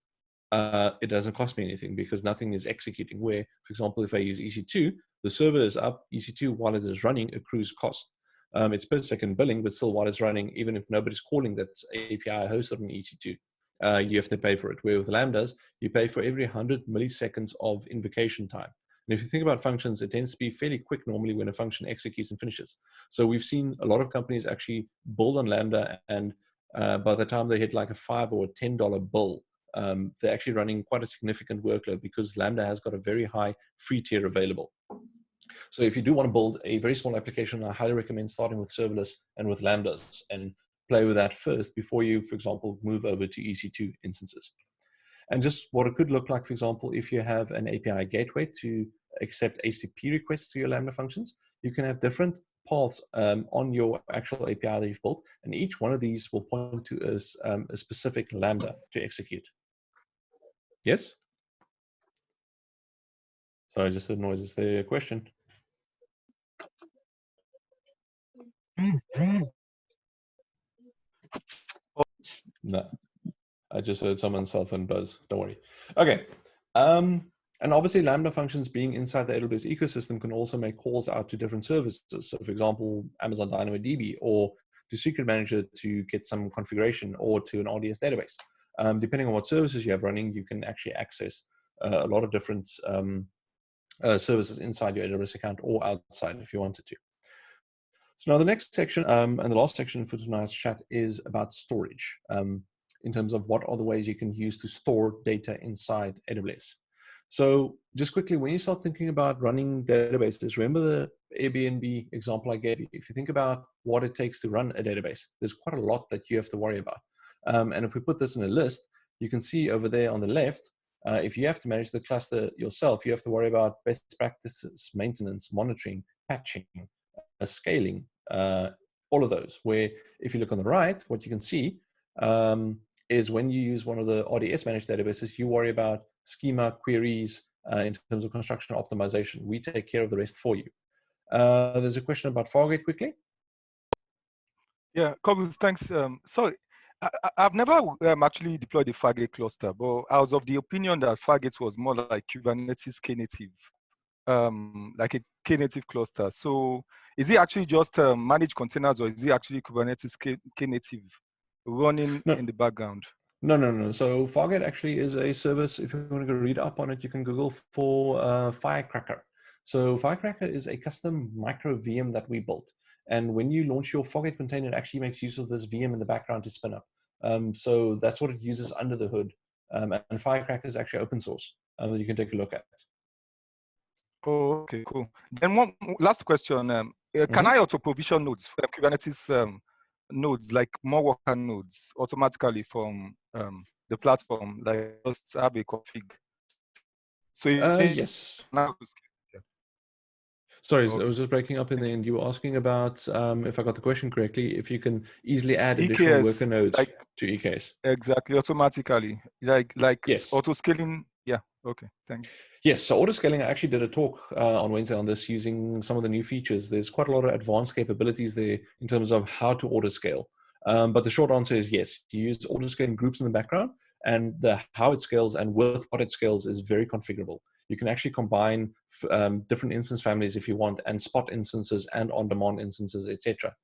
It doesn't cost me anything because nothing is executing. Where, for example, if I use EC2, the server is up, EC2, while it is running, accrues cost. It's per second billing, but still while it's running, even if nobody's calling that API hosted on EC2, you have to pay for it. Where with Lambdas, you pay for every 100 milliseconds of invocation time. And if you think about functions, it tends to be fairly quick normally when a function executes and finishes. So we've seen a lot of companies actually build on Lambda, and by the time they hit like a $5 or $10 bill, they're actually running quite a significant workload because Lambda has got a very high free tier available. So if you do want to build a very small application, I highly recommend starting with serverless and with Lambdas and play with that first before you, for example, move over to EC2 instances. And just what it could look like, for example, if you have an API gateway to accept HTTP requests to your Lambda functions, you can have different paths on your actual API that you've built, and each one of these will point to a specific Lambda to execute. Yes? Sorry, I just heard noise. Is there a question? No, I just heard someone's cell phone buzz. Don't worry. Okay. And obviously, Lambda functions being inside the AWS ecosystem can also make calls out to different services. So, for example, Amazon DynamoDB or to Secret Manager to get some configuration or to an RDS database. Depending on what services you have running, you can actually access a lot of different services inside your AWS account or outside if you wanted to. So now the next section and the last section for tonight's chat is about storage in terms of what are the ways you can use to store data inside AWS. So just quickly, when you start thinking about running databases, remember the Airbnb example I gave you. If you think about what it takes to run a database, there's quite a lot that you have to worry about. And if we put this in a list, you can see over there on the left, if you have to manage the cluster yourself, you have to worry about best practices, maintenance, monitoring, patching, scaling, all of those. Where if you look on the right, what you can see is when you use one of the RDS managed databases, you worry about schema queries in terms of construction optimization. We take care of the rest for you. There's a question about Fargate quickly. Yeah, Cobus, thanks. So I've never actually deployed a Fargate cluster, but I was of the opinion that Fargate was more like Kubernetes Knative, like a Knative cluster. So is it actually just managed containers, or is it actually Kubernetes Knative running in the background? No. So Fargate actually is a service. If you want to go read up on it, you can Google for Firecracker. So Firecracker is a custom micro VM that we built. And when you launch your Fargate container, it actually makes use of this VM in the background to spin up. So that's what it uses under the hood. And Firecracker is actually open source that you can take a look at. Oh, okay, cool. Then one last question. Can I auto provision nodes, Kubernetes nodes, like more worker nodes, automatically from the platform, like just have a config? So yes. Now, sorry, okay. I was just breaking up in the end. You were asking about, if I got the question correctly, if you can easily add additional EKS, worker nodes to EKS. Exactly, automatically, like yes. auto scaling. Yeah. Okay. Thanks. Yes, so auto-scaling, I actually did a talk on Wednesday on this using some of the new features. There's quite a lot of advanced capabilities there in terms of how to auto-scale. But the short answer is yes, you use auto-scaling groups in the background, and how it scales and with what it scales is very configurable. You can actually combine different instance families if you want, and spot instances and on-demand instances, etc.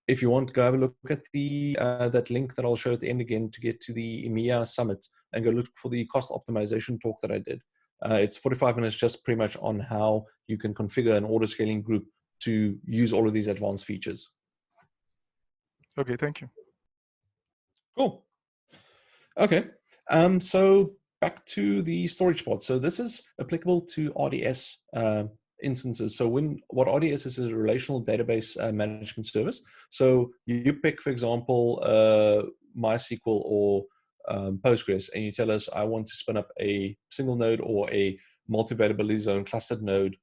If you want, go have a look at the that link that I'll show at the end again to get to the EMEA summit and go look for the cost optimization talk that I did. It's 45 minutes just pretty much on how you can configure an auto scaling group to use all of these advanced features. Okay, thank you. Cool. Okay, so back to the storage part. So this is applicable to RDS instances. So what RDS is a relational database management service. So you pick, for example, MySQL or Postgres, and you tell us, I want to spin up a single node or a multi-availability zone clustered node.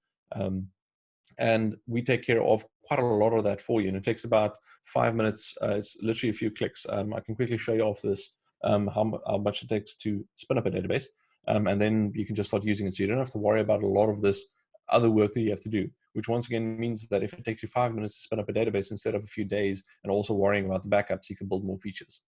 And we take care of quite a lot of that for you. And it takes about 5 minutes. It's literally a few clicks. I can quickly show you off this, how much it takes to spin up a database. And then you can just start using it. So you don't have to worry about a lot of this other work that you have to do, which once again means that if it takes you 5 minutes to spin up a database instead of a few days and also worrying about the backups, you can build more features.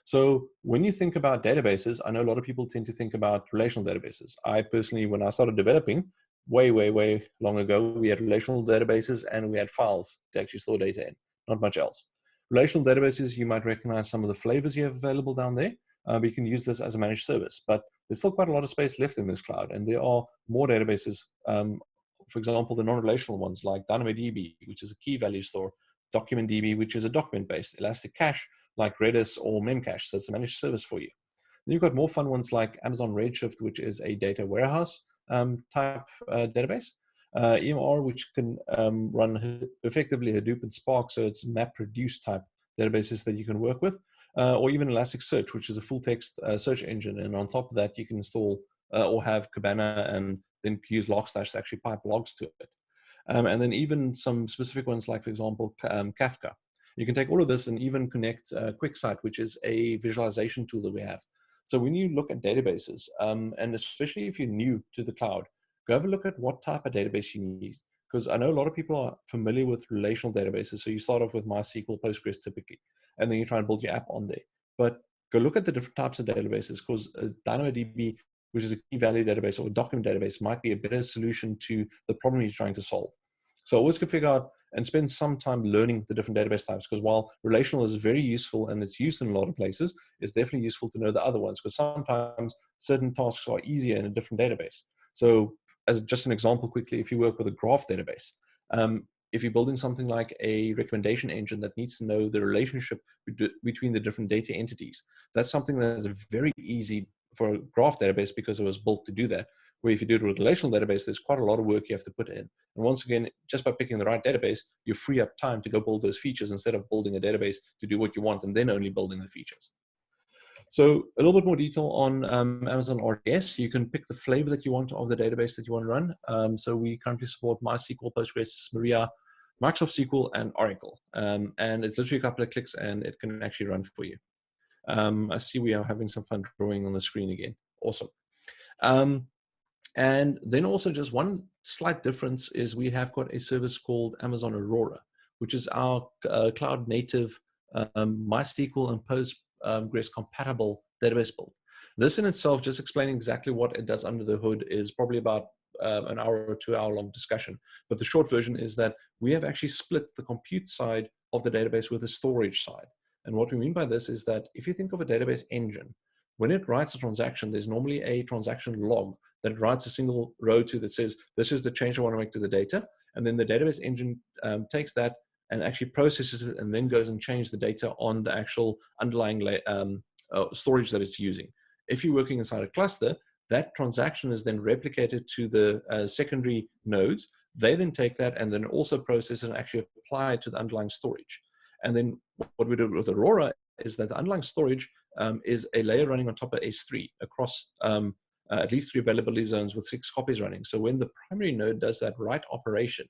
So when you think about databases, I know a lot of people tend to think about relational databases. I personally, when I started developing, way, way, way long ago, we had relational databases and we had files to actually store data in, not much else. Relational databases, you might recognize some of the flavors you have available down there. But you can use this as a managed service, but there's still quite a lot of space left in this cloud, and there are more databases. For example, the non-relational ones like DynamoDB, which is a key value store, DocumentDB, which is a document-based, Elastic Cache like Redis or Memcache, so it's a managed service for you. Then you've got more fun ones like Amazon Redshift, which is a data warehouse type database. EMR, which can run effectively Hadoop and Spark, so it's MapReduce type databases that you can work with, or even Elasticsearch, which is a full text search engine. And on top of that, you can install or have Kibana and then use Logstash to actually pipe logs to it. And then even some specific ones like, for example, Kafka. You can take all of this and even connect QuickSight, which is a visualization tool that we have. So when you look at databases, and especially if you're new to the cloud, go have a look at what type of database you need. Because I know a lot of people are familiar with relational databases. So you start off with MySQL, Postgres typically, and then you try and build your app on there. But go look at the different types of databases, because DynamoDB, which is a key value database or a document database, might be a better solution to the problem you're trying to solve. So always can figure out and spend some time learning the different database types, because while relational is very useful and it's used in a lot of places, it's definitely useful to know the other ones, because sometimes certain tasks are easier in a different database. So as just an example quickly, if you work with a graph database, if you're building something like a recommendation engine that needs to know the relationship between the different data entities, that's something that is very easy for a graph database because it was built to do that. Where if you do it with a relational database, there's quite a lot of work you have to put in. And once again, just by picking the right database, you free up time to go build those features instead of building a database to do what you want and then only building the features. So a little bit more detail on Amazon RDS. You can pick the flavor that you want of the database that you want to run. So we currently support MySQL, Postgres, Maria, Microsoft SQL, and Oracle. And it's literally a couple of clicks and it can actually run for you. I see we are having some fun drawing on the screen again. Awesome. And then also just one slight difference is we have got a service called Amazon Aurora, which is our cloud native MySQL and Postgres compatible database build. This in itself, just explaining exactly what it does under the hood, is probably about an hour or 2 hour long discussion. But the short version is that we have actually split the compute side of the database with the storage side. And what we mean by this is that if you think of a database engine, when it writes a transaction, there's normally a transaction log that it writes a single row to that says, this is the change I want to make to the data. And then the database engine takes that and actually processes it and then goes and changes the data on the actual underlying storage that it's using. If you're working inside a cluster, that transaction is then replicated to the secondary nodes. They then take that and then also process it and actually apply it to the underlying storage. And then what we do with Aurora is that the underlying storage is a layer running on top of S3 across at least 3 availability zones with 6 copies running. So when the primary node does that write operation,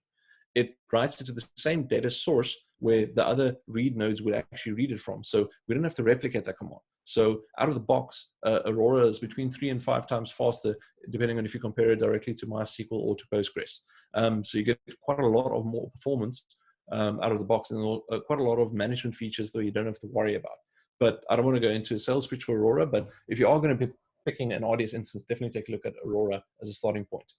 it writes it to the same data source where the other read nodes would actually read it from. So we don't have to replicate that command. So out of the box, Aurora is between 3 and 5 times faster, depending on if you compare it directly to MySQL or to Postgres. So you get quite a lot of more performance out of the box, and quite a lot of management features that you don't have to worry about. But I don't want to go into a sales pitch for Aurora, but if you are going to be picking an RDS instance, definitely take a look at Aurora as a starting point.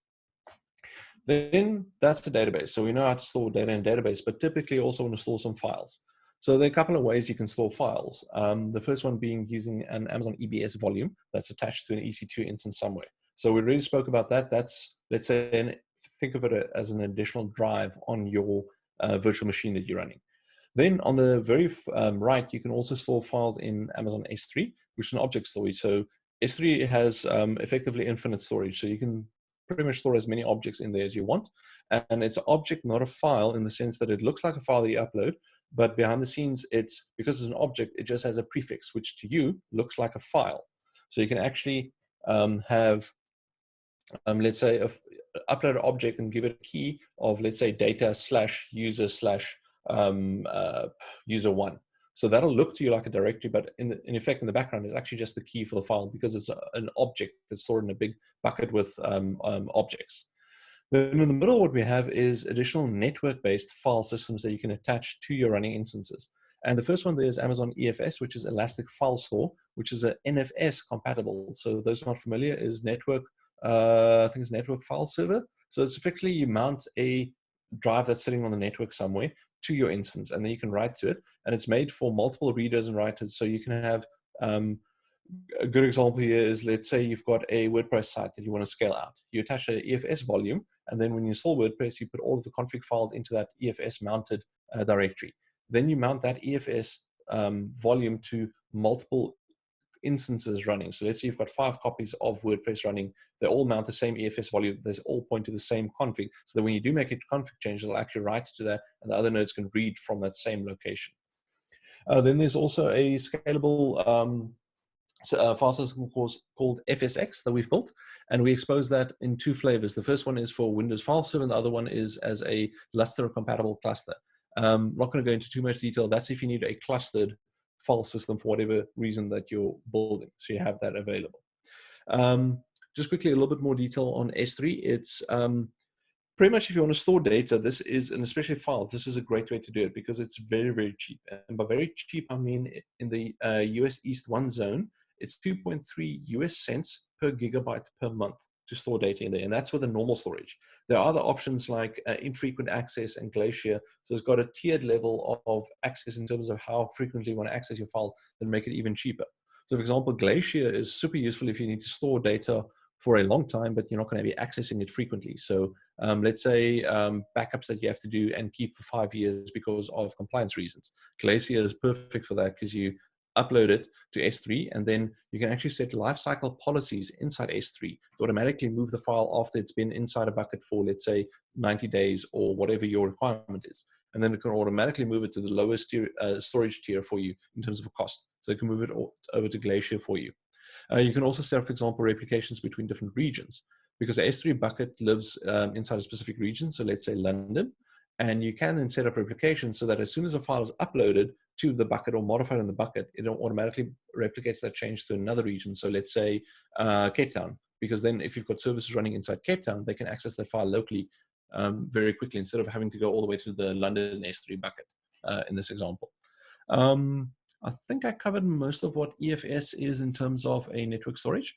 Then that's the database. So we know how to store data in database, but typically also want to store some files. So there are a couple of ways you can store files. The first one being using an Amazon EBS volume that's attached to an EC2 instance somewhere. So we already spoke about that. That's, let's say, think of it as an additional drive on your virtual machine that you're running. Then on the very right, you can also store files in Amazon S3, which is an object storage. So S3 has effectively infinite storage. So you can pretty much store as many objects in there as you want. And it's an object, not a file, in the sense that it looks like a file that you upload, but behind the scenes, because it's an object, it just has a prefix, which to you looks like a file. So you can actually have, let's say, upload an object and give it a key of, let's say, data/user/user1. So that'll look to you like a directory, but in effect, in the background, is actually just the key for the file, because it's an object that's stored in a big bucket with objects. Then in the middle, what we have is additional network-based file systems that you can attach to your running instances. And the first one there is Amazon EFS, which is Elastic File Store, which is a NFS compatible. So those not familiar, is network I think it's network file server. So it's effectively you mount a drive that's sitting on the network somewhere to your instance, and then you can write to it. And it's made for multiple readers and writers. So you can have a good example here is, let's say you've got a WordPress site that you want to scale out. You attach an EFS volume, and then when you install WordPress, you put all of the config files into that EFS mounted directory. Then you mount that EFS volume to multiple instances running. So let's say you've got 5 copies of WordPress running. They all mount the same EFS volume. They all point to the same config. So that when you do make a config change, it'll actually write to that, and the other nodes can read from that same location. Then there's also a scalable file system called FSX that we've built, and we expose that in 2 flavors. The first one is for Windows File Server, and the other one is as a Lustre compatible cluster. I'm not going to go into too much detail. That's if you need a clustered file system for whatever reason that you're building. So you have that available. Just quickly, a little bit more detail on S3. It's pretty much if you want to store data, this is, and especially files, this is a great way to do it because it's very, very cheap. And by very cheap, I mean in the US East 1 zone, it's 2.3 US cents per gigabyte per month to store data in there. And that's with a normal storage. There are other options like infrequent access and Glacier. So it's got a tiered level of access in terms of how frequently you want to access your files and make it even cheaper. So for example, Glacier is super useful if you need to store data for a long time, but you're not going to be accessing it frequently. So let's say backups that you have to do and keep for 5 years because of compliance reasons. Glacier is perfect for that because you upload it to S3, and then you can actually set lifecycle policies inside S3 to automatically move the file after it's been inside a bucket for, let's say, 90 days or whatever your requirement is. And then it can automatically move it to the lowest storage tier for you in terms of cost. So it can move it over to Glacier for you. You can also set up, for example, replications between different regions, because the S3 bucket lives inside a specific region. So let's say London. And you can then set up replications so that as soon as a file is uploaded to the bucket or modified in the bucket, it automatically replicates that change to another region. So let's say Cape Town, because then if you've got services running inside Cape Town, they can access that file locally very quickly instead of having to go all the way to the London S3 bucket in this example. I think I covered most of what EFS is in terms of a network storage.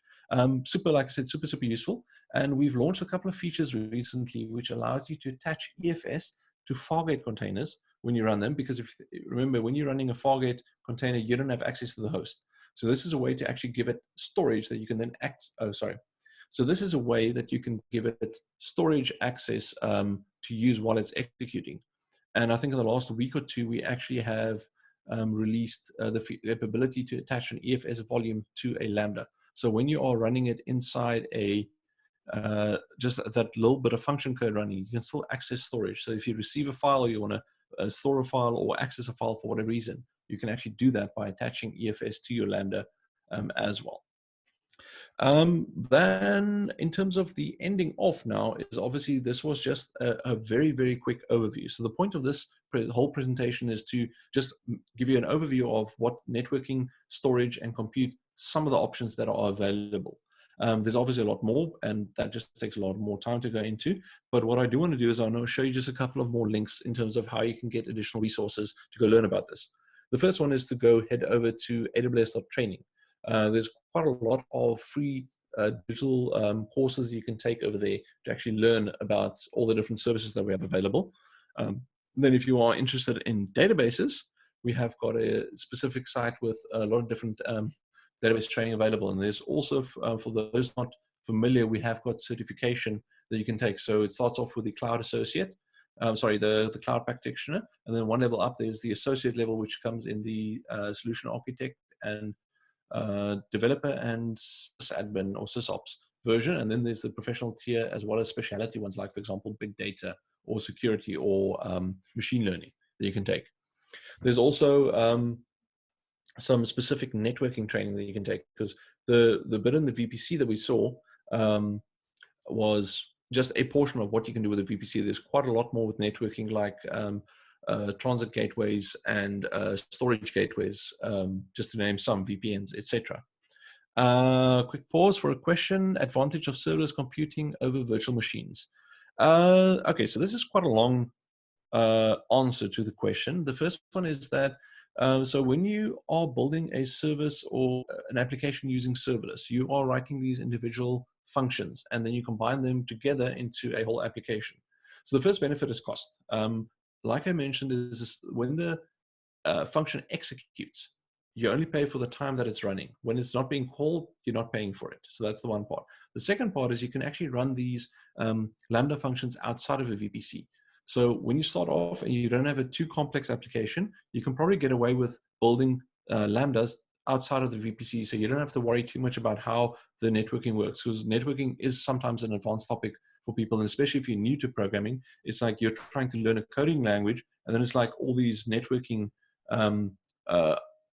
Super, like I said, super, super useful. And we've launched a couple of features recently which allows you to attach EFS to Fargate containers when you run them, because if remember, when you're running a Fargate container, you don't have access to the host. So this is a way to actually give it storage that you can then So this is a way that you can give it storage access to use while it's executing. And I think in the last week or 2, we actually have released the ability to attach an EFS volume to a Lambda. So when you are running it inside a just that little bit of function code running, you can still access storage. So if you receive a file or you want to store a file or access a file for whatever reason, you can actually do that by attaching EFS to your Lambda as well. Then in terms of the ending off now is obviously this was just a very, very quick overview. So the point of this whole presentation is to just give you an overview of what networking, storage, and compute, some of the options that are available. There's obviously a lot more, and that just takes a lot more time to go into. But what I do want to do is I want to show you just a couple of more links in terms of how you can get additional resources to go learn about this. The first one is to go head over to AWS.training. There's quite a lot of free digital courses you can take over there to actually learn about all the different services that we have available. Then if you are interested in databases, we have got a specific site with a lot of different database training available. And there's also, for those not familiar, we have got certification that you can take. So it starts off with the Cloud Associate, the Cloud Practitioner. And then one level up, there's the Associate level, which comes in the Solution Architect and Developer and sysadmin or sysops version. And then there's the professional tier as well as specialty ones, like, for example, big data or security or machine learning that you can take. There's also some specific networking training that you can take, because the bit in the VPC that we saw was just a portion of what you can do with the VPC. There's quite a lot more with networking, like transit gateways and storage gateways, just to name some, VPNs, etc. Quick pause for a question. Advantage of serverless computing over virtual machines. Okay, so this is quite a long answer to the question. The first one is that so when you are building a service or an application using serverless, you are writing these individual functions, and then you combine them together into a whole application. So the first benefit is cost. Like I mentioned, is when the function executes, you only pay for the time that it's running. When it's not being called, you're not paying for it. So that's the one part. The second part is you can actually run these Lambda functions outside of a VPC. So when you start off and you don't have a too complex application, you can probably get away with building Lambdas outside of the VPC. So you don't have to worry too much about how the networking works, because networking is sometimes an advanced topic for people. And especially if you're new to programming, it's like you're trying to learn a coding language, and then it's like all these networking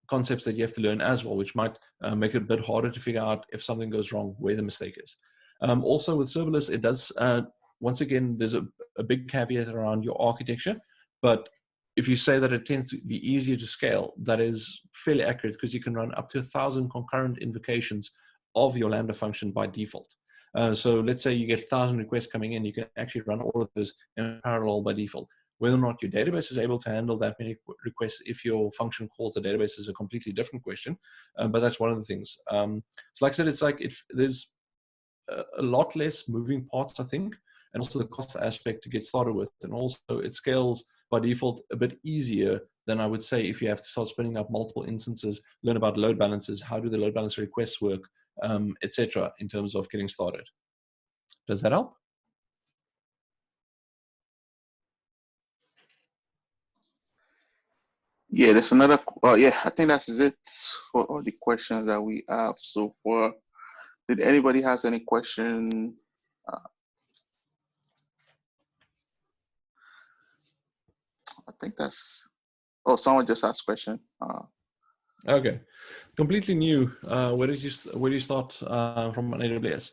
concepts that you have to learn as well, which might make it a bit harder to figure out if something goes wrong, where the mistake is. Also with serverless, it does, once again, there's a big caveat around your architecture, but if you say that it tends to be easier to scale, that is fairly accurate, because you can run up to 1,000 concurrent invocations of your Lambda function by default. So let's say you get 1,000 requests coming in, you can actually run all of those in parallel by default. Whether or not your database is able to handle that many requests if your function calls the database is a completely different question, but that's one of the things. So like I said, it's like there's a lot less moving parts, I think, and also the cost aspect to get started with. And also it scales by default a bit easier than I would say if you have to start spinning up multiple instances, learn about load balancers, how do the load balancer requests work, etc. in terms of getting started. Does that help? Yeah, there's another. Yeah, I think that's it for all the questions that we have so far. Did anybody has any question? I think that's. Oh, someone just asked a question. Okay, completely new. Where do you start from on AWS?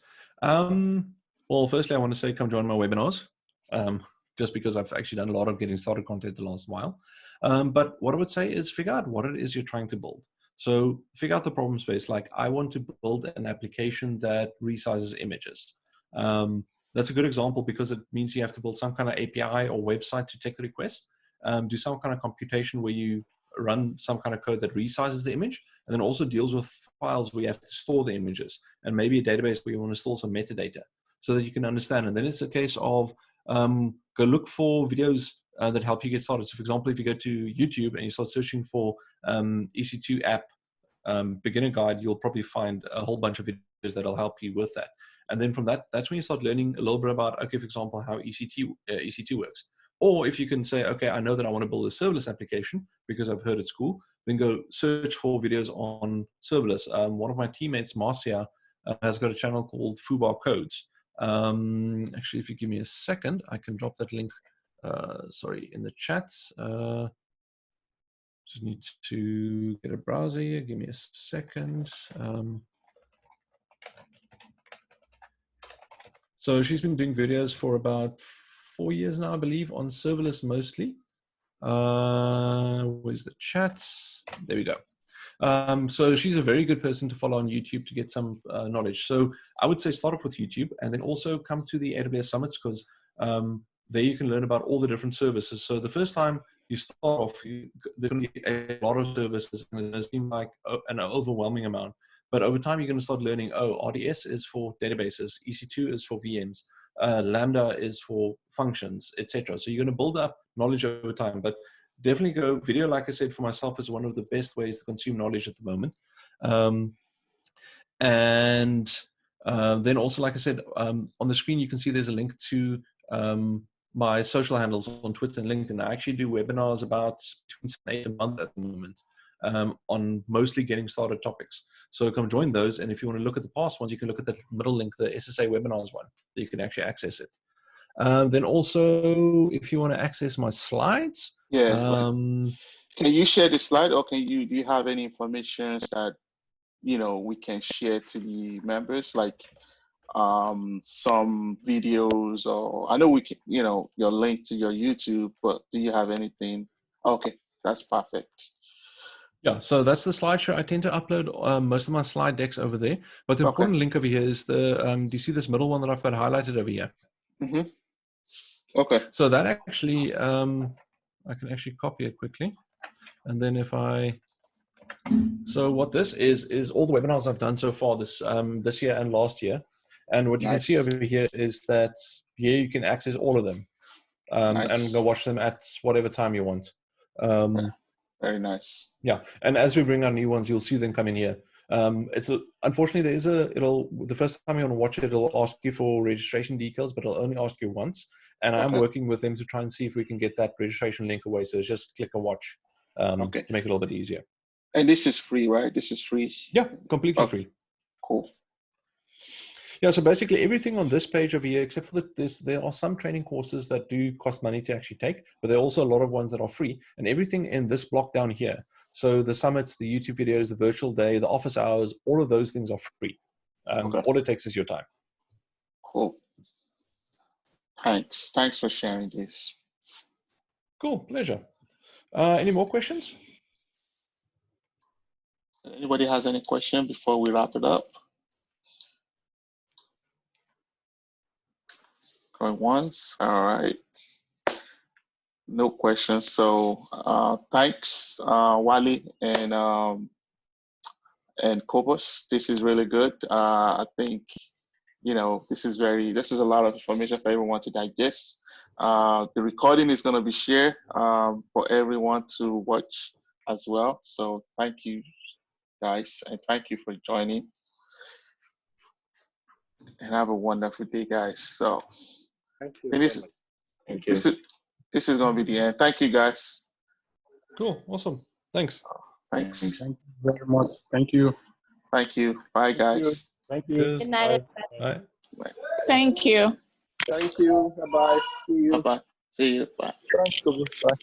Well, firstly, I want to say come join my webinars, just because I've actually done a lot of getting started content the last while. But what I would say is figure out what it is you're trying to build. So figure out the problem space. Like, I want to build an application that resizes images. That's a good example because it means you have to build some kind of API or website to take the request, do some kind of computation where you run some kind of code that resizes the image, and then also deals with files where you have to store the images, and maybe a database where you want to store some metadata so that you can understand. And then it's a case of go look for videos that help you get started. So for example, if you go to YouTube and you start searching for EC2 app beginner guide, you'll probably find a whole bunch of videos that'll help you with that. And then from that, that's when you start learning a little bit about, okay, for example, how EC2 works. Or if you can say, okay, I know that I want to build a serverless application because I've heard it's cool, then go search for videos on serverless. One of my teammates, Marcia, has got a channel called Foobar Codes. Actually, if you give me a second, I can drop that link, in the chat. Just need to get a browser here. Give me a second. So she's been doing videos for about 4 years now, I believe, on serverless mostly. Where's the chat? There we go. So she's a very good person to follow on YouTube to get some knowledge. So I would say start off with YouTube, and then also come to the AWS Summits, because there you can learn about all the different services. So the first time you start off, there's going to be a lot of services, and it seems like an overwhelming amount. But over time, you're going to start learning, oh, RDS is for databases, EC2 is for VMs, Lambda is for functions, etc. So you're going to build up knowledge over time. But definitely go video, like I said, for myself, is one of the best ways to consume knowledge at the moment. Then also, like I said, on the screen, you can see there's a link to my social handles on Twitter and LinkedIn. I actually do webinars about between 8 a month at the moment on mostly getting started topics. So come join those. And if you want to look at the past ones, you can look at the middle link, the SSA webinars one, you can actually access it. Then also, if you want to access my slides. Yeah. Can you share the slide, or do you have any information that, we can share to the members, like some videos, or I know we can, your link to your YouTube, but do you have anything? Okay, that's perfect. Yeah, so that's the slideshow. I tend to upload most of my slide decks over there. But the important link over here is the, do you see this middle one that I've got highlighted over here? Mm-hmm. Okay. So that actually, I can actually copy it quickly. And then if so what this is all the webinars I've done so far this year and last year. And what you can see Nice. over here is that here you can access all of them and Nice. go watch them at whatever time you want. Very nice. Yeah, and as we bring on new ones, you'll see them come in here. Unfortunately, the first time you want to watch it, it'll ask you for registration details, but it'll only ask you once. And I'm working with them to try and see if we can get that registration link away. So just click a watch to make it a little bit easier. And this is free, right? This is free. Yeah, completely free. Cool. Yeah, so basically everything on this page over here, except for there are some training courses that do cost money to actually take, but there are also a lot of ones that are free. And everything in this block down here, so the summits, the YouTube videos, the virtual day, the office hours, all of those things are free. All it takes is your time. Cool. Thanks. Thanks for sharing this. Cool, pleasure. Any more questions? Anybody has any question before we wrap it up? Going once. All right. No questions. So thanks, Wally and Cobus. This is really good. I think, you know, this is a lot of information for everyone to digest. The recording is going to be shared for everyone to watch as well. So thank you, guys, and thank you for joining. And have a wonderful day, guys. So thank you. Thank you. This is going to be the end. Thank you, guys. Cool. Awesome. Thanks. Thanks. Thank you very much. Thank you. Thank you. Bye, guys. Thank you. Cheers. Good night. Bye. Thank you. Thank you. Bye-bye. See you. Bye-bye. See you. Bye. Thanks, Cobus. Bye.